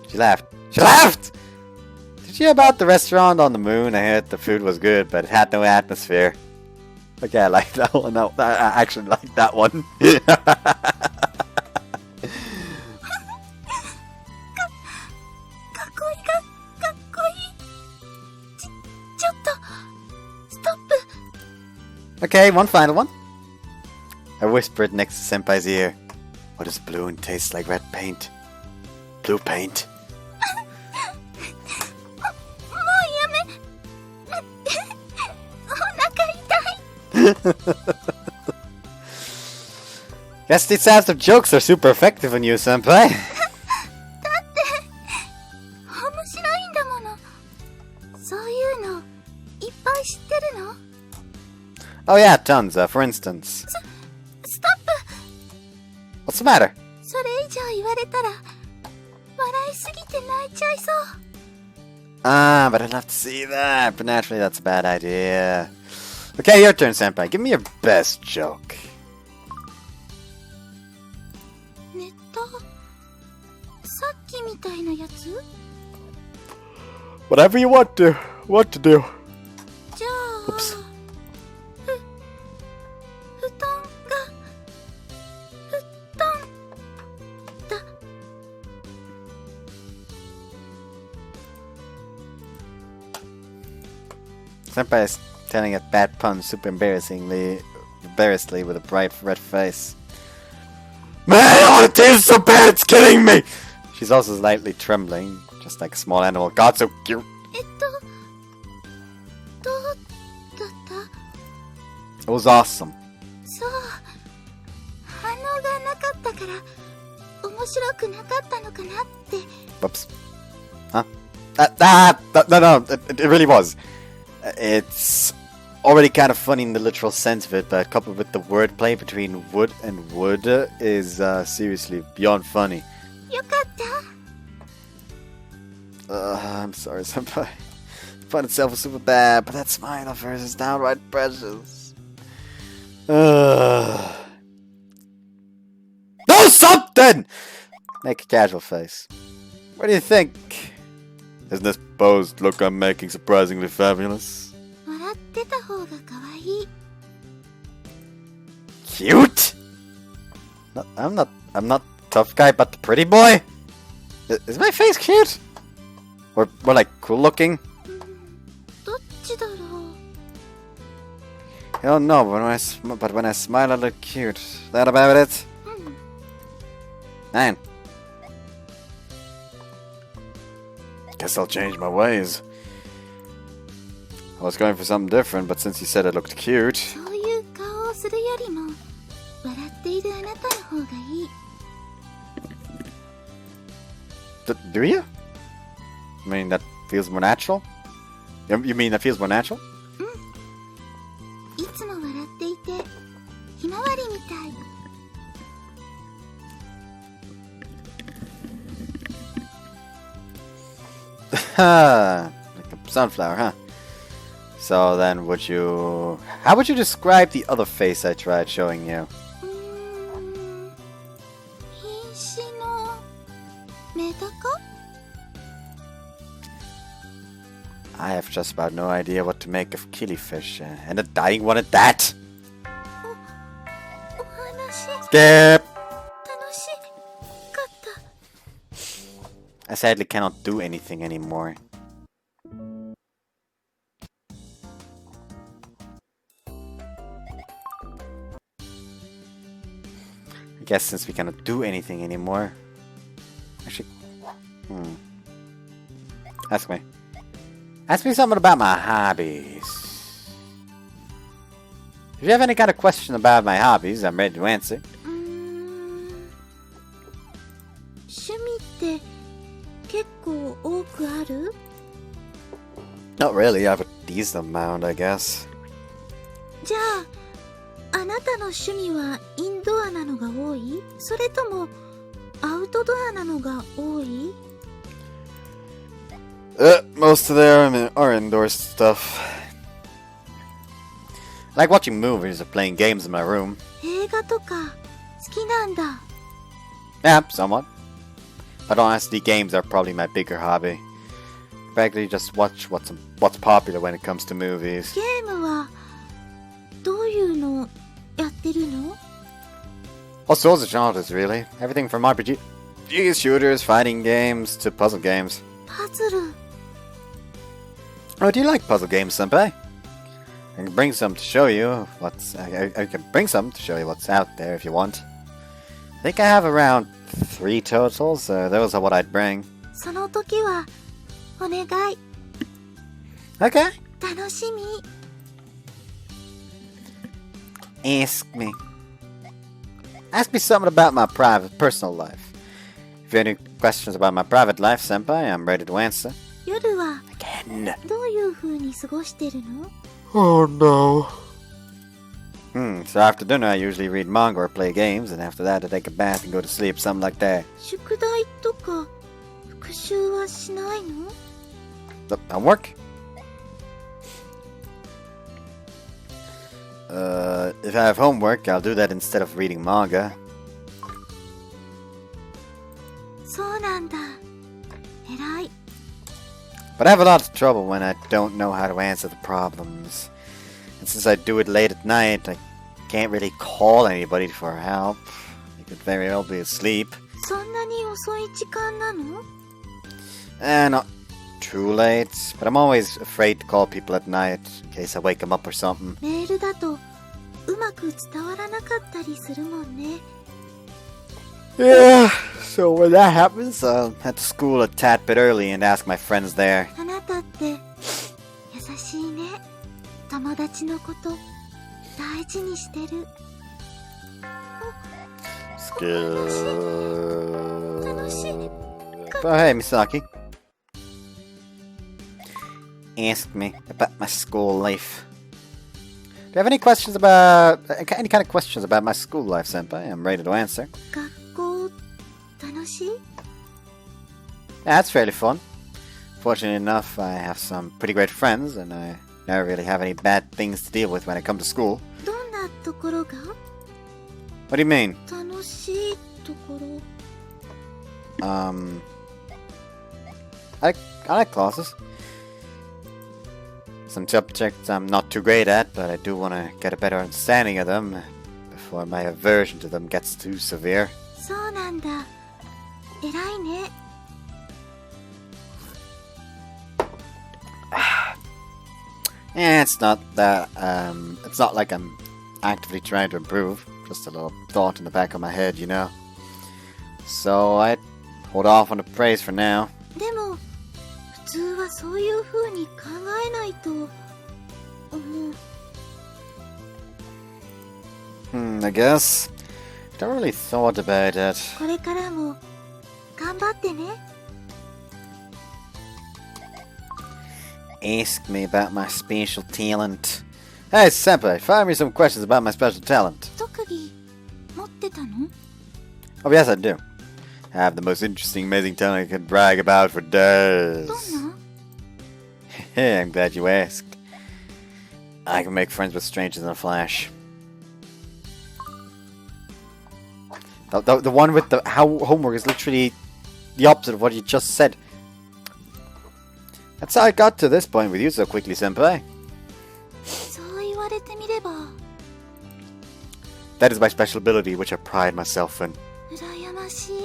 She laughed. She laughed! Did you hear about the restaurant on the moon? I heard the food was good, but it had no atmosphere. Okay, I like that one. No, I actually like that one. ちょっとストップ。 Okay, one final one. I whispered next to Senpai's ear. What does blue and taste like red paint? Blue paint. もうやめ。お腹痛い。 Guess these types of jokes are super effective on you, Senpai. だって面白いんだもの。そういうのいっぱい知ってるの？ Oh yeah, tons. For instance. ストップ。 What's the matter? それ以上言われたら笑いすぎて泣いちゃいそう。 Ah, but I'd love to see that. But naturally, that's a bad idea. Okay, your turn, Senpai. Give me your best joke. ネットさっきみたいなやつ？ Whatever you want to do. じゃあ Oops. 布団が布団だ。 Senpai is telling a bad pun super embarrassingly with a bright red face. Man, I want to taste so bad, it's killing me! She's also slightly trembling, just like a small animal. God, so cute. どうだった？ It was awesome. そう、反応がなかったから面白くなかったのかなって。 Whoops. Huh? No, it really was. It's already kind of funny in the literal sense of it, but coupled with the wordplay between wood and wood is seriously beyond funny. よかった。 I'm sorry, Senpai. The pun itself was super bad, but that smile of hers is downright precious. Do something! Make a casual face. What do you think? Isn't this posed look I'm making surprisingly fabulous? 笑ってた方が可愛い。 Cute? No, I'm not tough guy, but the pretty boy? Is my face cute? Or more like cool looking? どっちだろう。You don't know, but when I smile, I look cute. That about it? 9. Guess I'll change my ways. I was going for something different, but since you said it looked cute... そういう顔をするよりも笑っているあなたの方がいい。 Do you? I mean, that feels more natural? You mean that feels more natural? いつも笑っていてひまわりみたい。 Like a sunflower, huh? So then how would you describe the other face I tried showing you? 瀕死のメダカ？ I have just about no idea what to make of killifish, and a dying one at that! お話 Skip! 楽しかった。 I sadly cannot do anything anymore. I guess since we cannot do anything anymore... Actually... Ask me. Ask me something about my hobbies. If you have any kind of question about my hobbies, I'm ready to answer. 趣味って結構多くある？ Not really, I have a decent amount, I guess. じゃあ、あなたの趣味はインドアなのが多い？それともアウトドアなのが多い？ Most of them are indoor stuff. I like watching movies or playing games in my room. 映画とか好きなんだ。 Yeah, somewhat. But honestly, games are probably my bigger hobby. Practically just watch what's popular when it comes to movies. ゲームはどういうのやってるの？ All sorts of genres, really. Everything from RPG, shooters, fighting games, to puzzle games. パズル。 Oh, do you like puzzle games, senpai? I can bring some to show you what's. I can bring some to show you what's out there if you want. I think I have around 3 total, so those are what I'd bring. その時はお願い。 Okay. 楽しみ。 Ask me. Ask me something about my personal life. If you have any questions about my private life, senpai, I'm ready to answer. 夜は Again. どういう風に過ごしてるの？ Oh no. So after dinner I usually read manga or play games, and after that I take a bath and go to sleep, something like that. 宿題とか復習はしないの？ The homework? If I have homework, I'll do that instead of reading manga. そうなんだ。偉い。 But I have a lot of trouble when I don't know how to answer the problems. And since I do it late at night, I can't really call anybody for help. They could very well be asleep. そんなに遅い時間なの？ Not too late, but I'm always afraid to call people at night in case I wake them up or something. メールだとうまく伝わらなかったりするもんね。 Yeah, so when that happens, I'll head to school a tad bit early and ask my friends there. あなたって優しいね。友達のこと大事にしてる。 Oh, hey, Misaki. Ask me about my school life. Do you have any questions about... any kind of questions about my school life, senpai? I'm ready to answer. 学校楽しい？ Yeah, it's fairly fun. Fortunately enough, I have some pretty great friends, and I never really have any bad things to deal with when I come to school. どんなところが？ What do you mean? 楽しいところ。 I like classes. Some subjects I'm not too great at, but I do want to get a better understanding of them before my aversion to them gets too severe. そうなんだ。偉いね。It's not that, it's not like I'm actively trying to improve. Just a little thought in the back of my head, you know. So I'd hold off on the praise for now. でも普通はそういう風に考えないと思う。 I guess. Don't really thought about it. これからも頑張ってね。 Ask me about my special talent. Hey, Senpai, fire me some questions about my special talent. 特技持ってたの？ Oh, yes, I do. I have the most interesting, amazing talent I can brag about for days. どんな？ Hey, I'm glad you asked. I can make friends with strangers in a flash. The one with the how homework is literally the opposite of what you just said. That's how I got to this point with you so quickly, Senpai. そう言われてみれば That is my special ability, which I pride myself in. 羨ましい。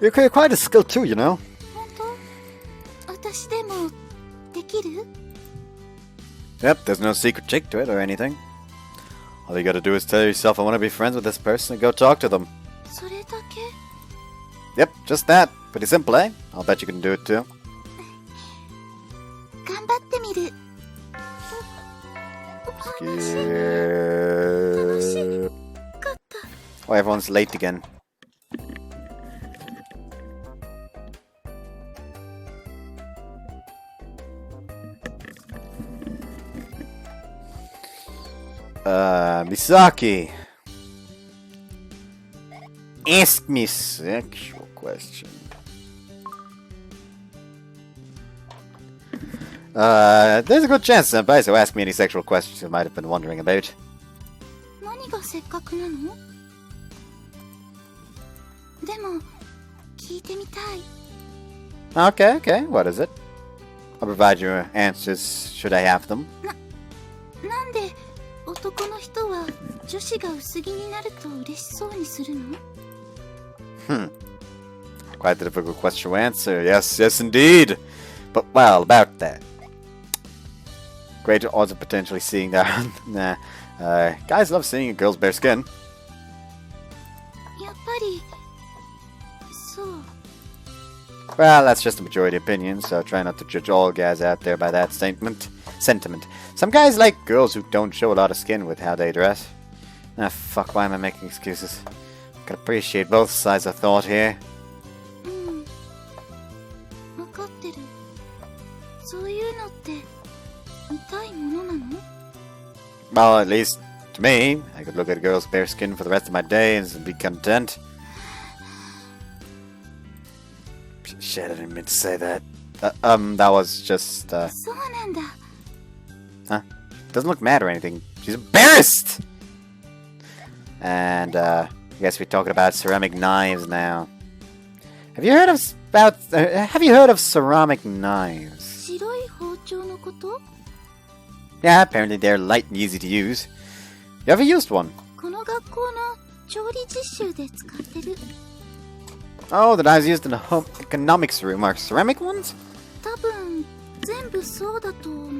You're quite a skill too, you know. 本当？私でもできる？ Yep, there's no secret trick to it or anything. All you gotta do is tell yourself I want to be friends with this person and go talk to them. それだけ？ Yep, just that. Pretty simple, eh? I'll bet you can do it too. 頑張ってみる。楽しい。楽しかった。 Oh, everyone's late again. Misaki. Ask me sexual question. There's a good chance, Senpai, so ask me any sexual questions you might have been wondering about. 何がせっかくなの？でも聞いてみたい。 Okay, okay, what is it? I'll provide you answers should I have them. なんで男の人は女子が薄着になると嬉しそうにするの？ Quite the difficult question to answer. Yes, yes indeed. But, well, about that. Great odds of potentially seeing that. Nah. Guys love seeing a girl's bare skin. やっぱりそう。 Well, that's just a majority opinion, so try not to judge all guys out there by that sentiment. Some guys like girls who don't show a lot of skin with how they dress. Ah, fuck, why am I making excuses? Can appreciate both sides of thought here. 分かってる。そういうのって見たいものなの？ Well, at least to me, I could look at a girl's bare skin for the rest of my days and be content. Shit, I didn't mean to say that. That was just, そうなんだ。 Huh? Doesn't look mad or anything. She's embarrassed! And, I guess we're talking about ceramic knives now. Have you heard of ceramic knives? 白い包丁のこと？ Yeah, apparently they're light and easy to use. You ever used one? この学校の調理実習で使ってる。 Oh, the knives used in the home economics room are ceramic ones? 多分全部そうだと思う。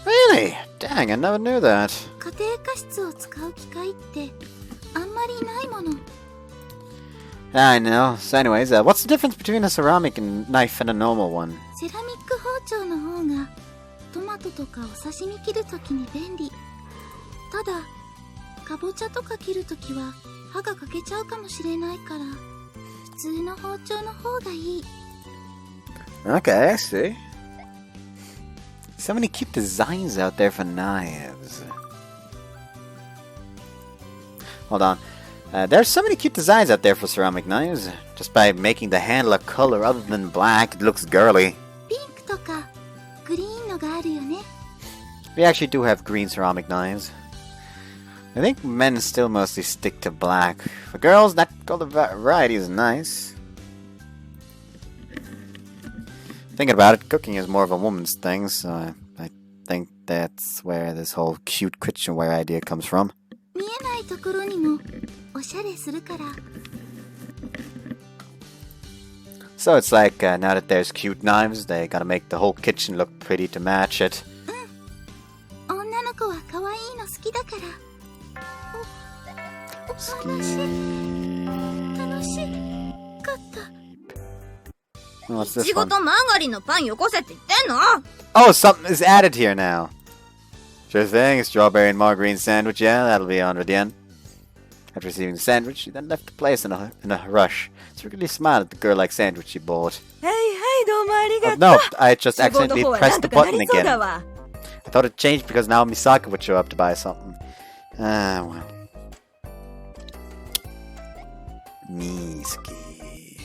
Really? Dang, I never knew that. 家庭科室を使う機会ってあんまりないもの。 I know. So anyways, what's the difference between a ceramic knife and a normal one? セラミック包丁の方がトマトとかお刺身切るときに便利。ただ、かぼちゃとか切るときは歯が欠けちゃうかもしれないから普通の包丁の方がいい。 Okay, I see. So many cute designs out there for knives. Hold on. There's so many cute designs out there for ceramic knives. Just by making the handle a color other than black, it looks girly. ピンクとかグリーンのがあるよね。 We actually do have green ceramic knives. I think men still mostly stick to black. For girls, that color variety is nice. Thinking about it, cooking is more of a woman's thing, so I think that's where this whole cute kitchenware idea comes from. 見えないところにもおしゃれするから。So it's like now that there's cute knives, they gotta make the whole kitchen look pretty to match it. 女の子は可愛いの好きだから。お話楽しかった。 What's い this ちご one? とマーガリンのパンよこせって言ってんの？ Oh, something is added here now. Sure thing, a strawberry and margarine sandwich, yeah, that'll be on at the end. After receiving the sandwich, she then left the place in a rush. Secretly smiled at the girl-like sandwich she bought. はいはいどうもありがとう。 No, I just 厨房の accidentally 方は pressed なん the とかな button りそう again. だわ。 I thought it changed because now Misaki would show up to buy something. Ah, well. Misaki.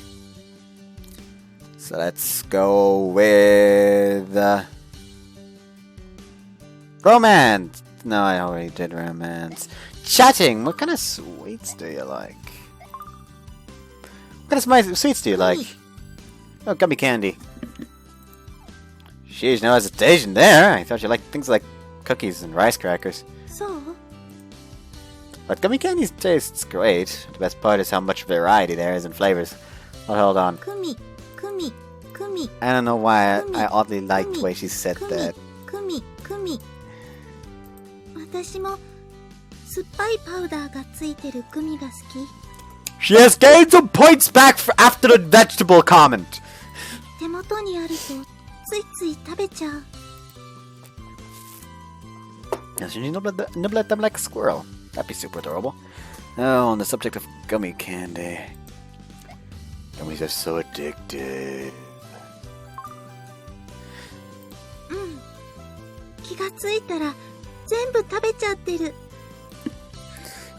So let's go with... romance! No, I already did romance. Chatting! What kind of sweets do you like? What kind of sweets do you like? Oh, gummy candy. Sheesh, no hesitation there. I thought you liked things like cookies and rice crackers. そう？ But gummy candy tastes great. The best part is how much variety there is in flavors. But hold on. クミ、クミ、クミ、 I don't know why I oddly liked the way she said クミ、 that. クミ、クミ。私も酸っぱいパウダーがついてるグミが好き。 She has gained some points back after the vegetable comment. 手元にあるとついつい食べちゃう。 Now, she nibble at them like a squirrel. That'd be super adorable. Oh, on the subject of gummy candy. Gummies are so addictive. うん。気がついたら全部食べちゃってる。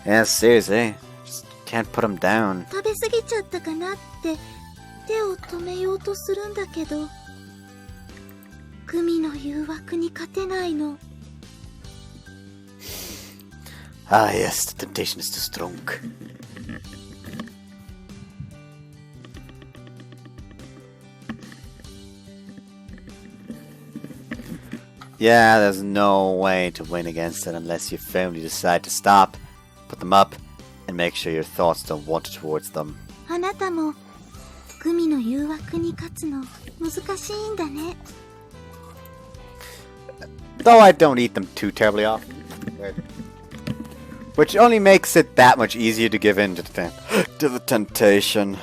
Yeah, seriously. Just can't put them down. 食べ過ぎちゃったかなって手を止めようとするんだけど、グミの誘惑に勝てないの。 Ah, yes, the temptation is too strong. Yeah, there's no way to win against it unless you firmly decide to stop, put them up, and make sure your thoughts don't wander towards them. あなたもグミの誘惑に勝つの難しいんだね。 Though I don't eat them too terribly often. Which only makes it that much easier to give in to the temptation.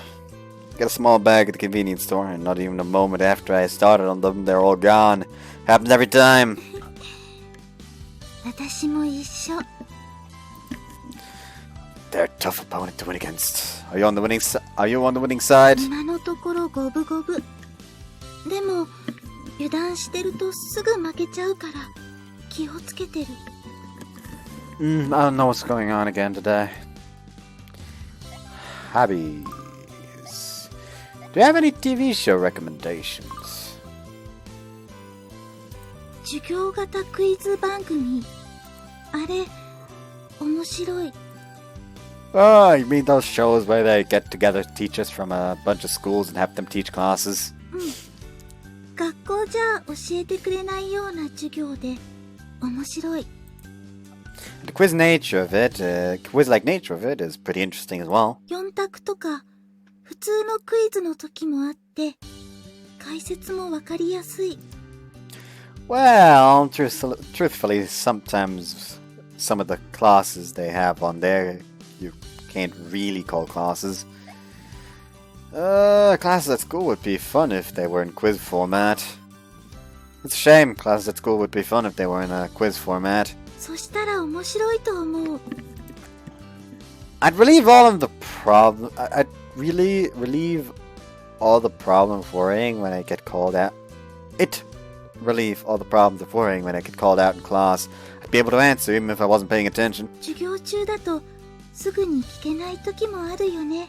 Get a small bag at the convenience store, and not even a moment after I started on them, they're all gone. Happens every time. 私も一緒。 They're a tough opponent to win against. Are you on the winning side? 今のところ五分五分。でも油断してるとすぐ負けちゃうから気をつけてる。 I don't know what's going on again today. Hobbies. Do you have any TV show recommendations? 授業型クイズ番組。あれ面白い。 Oh, you mean those shows where they get together teachers from a bunch of schools and have them teach classes? うん。学校じゃ教えてくれないような授業で面白い。 The quiz-like nature of it is pretty interesting as well. 4択とか普通のクイズの時もあって解説もわかりやすい。 Well, truthfully, sometimes some of the classes they have on there, you can't really call classes. Classes at school would be fun if they were in quiz format. It's a shame. Classes at school would be fun if they were in a quiz format. そしたら面白いと思う。 I'd relieve all of the problem. I'd really relieve all the problem of worrying when I get called out. Relieve all the problems of worrying when I get called out in class. I'd be able to answer even if I wasn't paying attention. 授業中だとすぐに聞けない時もあるよね。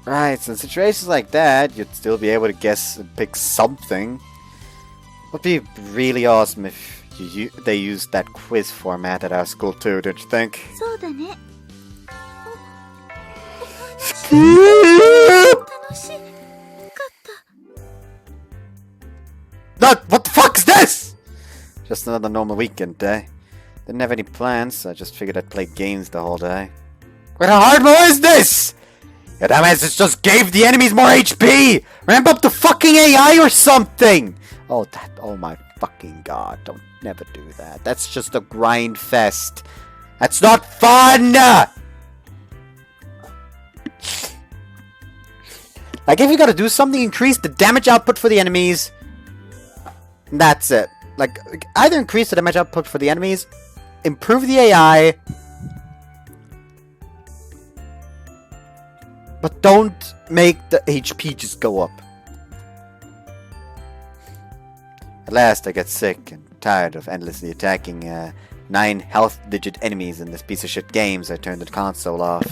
Right, so in situations like that, you'd still be able to guess and pick something. Would be really awesome if they used that quiz format at our school too, don't you think? そうだね。楽しかった。 What the fuck is this? Just another normal weekend day. Didn't have any plans, so I just figured I'd play games the whole day. What hard more is this? Yeah, that means just gave the enemies more HP! Ramp up the fucking AI or something! Oh my fucking god, don't never do that. That's just a grind fest. That's not fun! Like, if you gotta do something, increase the damage output for the enemies. That's it. Like, either increase the damage output for the enemies, improve the AI, but don't make the HP just go up. At last, I get sick and tired of endlessly attacking 9 health digit enemies in this piece of shit game, so I turned the console off.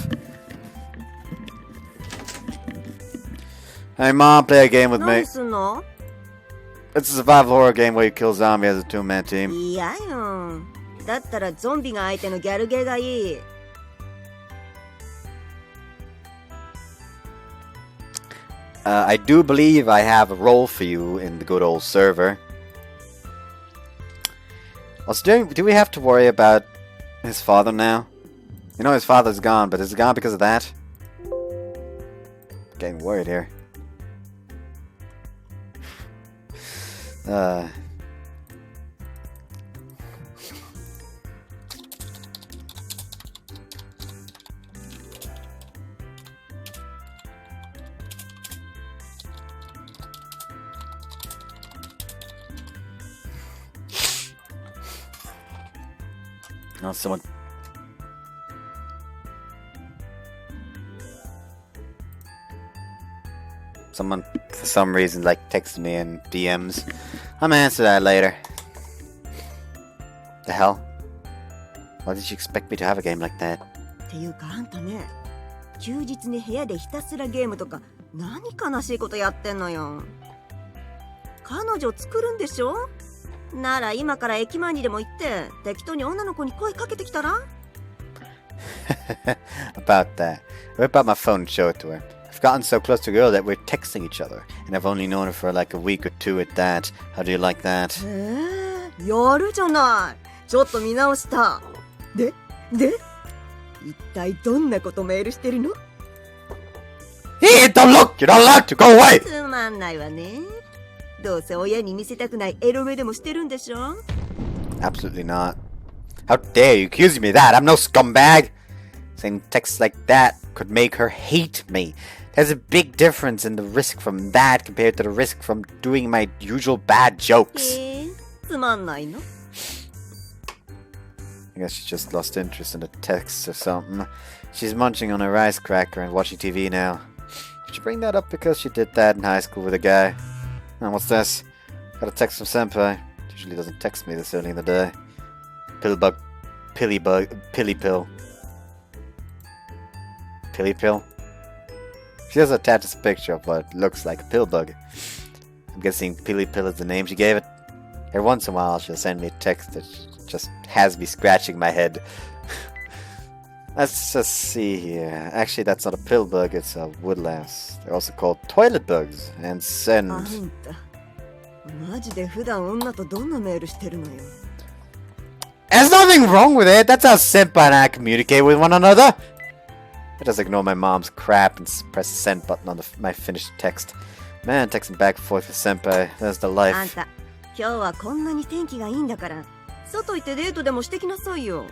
Hey mom, play a game with me. 何すんの？ It's a survival horror game where you kill zombies as a two-man team. いやよ。だったらゾンビが相手のギャルゲーがいい。I do believe I have a role for you in the good old server. Also, do we have to worry about his father now? You know his father's gone, but is he gone because of that? Getting worried here. Oh, someone. Someone, for some reason, like, texted me in DMs. I'm gonna answer that later. The hell? Why did you expect me to have a game like that? っていうかあんたね、休日に部屋でひたすらゲームとか何悲しいことやってんのよ。彼女作るんでしょ？なら今から駅前にでも行って適当に女の子に声かけてきたら？ About that. Whip out my phone and show it to her. I've gotten so close to a girl that we're texting each other, and I've only known her for like a week or two at that. How do you like that? やるじゃない。ちょっと見直した。で一体どんなことメールしてるの？ Hey, don't look! You're not allowed to! Go away! つまんないわね。どうせ親に見せたくないエロ目でもしてるんでしょ？ Absolutely not. How dare you accuse me of that? I'm no scumbag! Saying texts like that could make her hate me. There's a big difference in the risk from that compared to the risk from doing my usual bad jokes. つまんないの？ I guess she just lost interest in the texts or something. She's munching on her rice cracker and watching TV now. Did you bring that up because she did that in high school with a guy? Oh, what's this? Got a text from Senpai. Usually doesn't text me this early in the day. Pilly pill. Pilly pill? She also attached a picture of what looks like a pill bug. I'm guessing Pilly pill is the name she gave it. Every once in a while she'll send me a text that just has me scratching my head. Let's just see here. Actually, that's not a pill bug, it's a woodlouse. They're also called toilet bugs and send. あんた、マジで普段女とどんなメールしてるのよ。 There's nothing wrong with it. That's how Senpai and I communicate with one another. I just ignore my mom's crap and press the send button on my finished text. Man, texting back and forth with Senpai. That's the life. あんた、今日はこんなに天気がいいんだから、外行ってデートでもしてきなさいよ。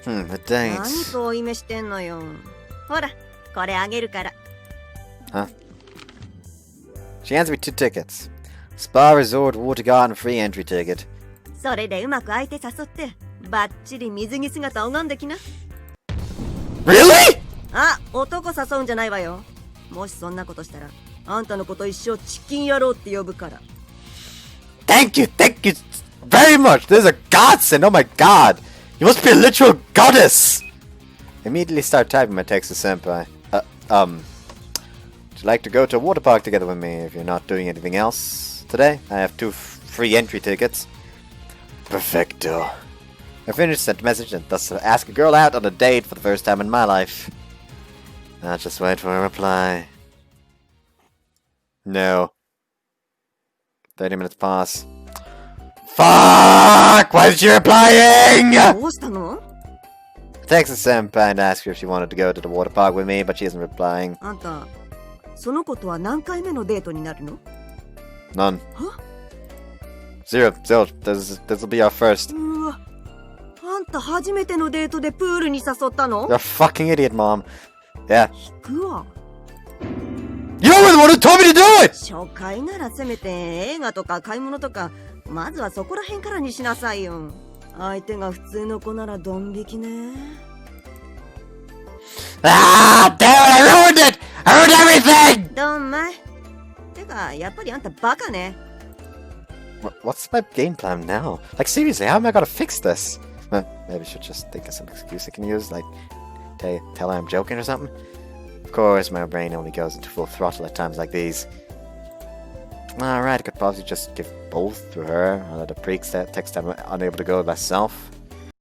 The 何 dates. と負い目してんのよ。ほら、これあげるから。Huh? She hands me 2 tickets. Spa Resort Water Garden free entry ticket. それでうまく相手誘って、バッチリ水着姿拝んできな。Really? あ、男誘うんじゃないわよ。もしそんなことしたら、あんたのこと一生チキン野郎って呼ぶから。Thank you very much. This is a godsend. Oh my god. You must be a literal goddess. Immediately start typing my text to Senpai. Would you like to go to a water park together with me if you're not doing anything else today? I have 2 free entry tickets. Perfecto. I finished sent message and thus ask a girl out on a date for the first time in my life. I'll just wait for a reply. No. 30 minutes pass. Fuck! Why is she replying? どうしたの？ Text the senpai and ask her if she wanted to go to the water park with me, but she isn't replying. あんたその子とは何回目のデートになるの？ None. は？ Zero. This'll be our first. うわ、あんた初めてのデートでプールに誘ったの？ You're a fucking idiot, Mom. Yeah. 引くわ。 You were the one who told me to do it! 初回ならせめて映画とか買い物とか、まずはそこら辺からにしなさいよ。相手が普通の子ならドン引きね。Ah! Damn it! I ruined it! I ruined everything! どんまい。てか、やっぱりあんたバカね。What's my game plan now? Like, seriously, how am I gonna fix this? Maybe I should just think of some excuse I can use, like tell her I'm joking or something. Of course, my brain only goes into full throttle at times like these. Alright, I could probably just give both to her, or let the priest text I'm unable to go myself.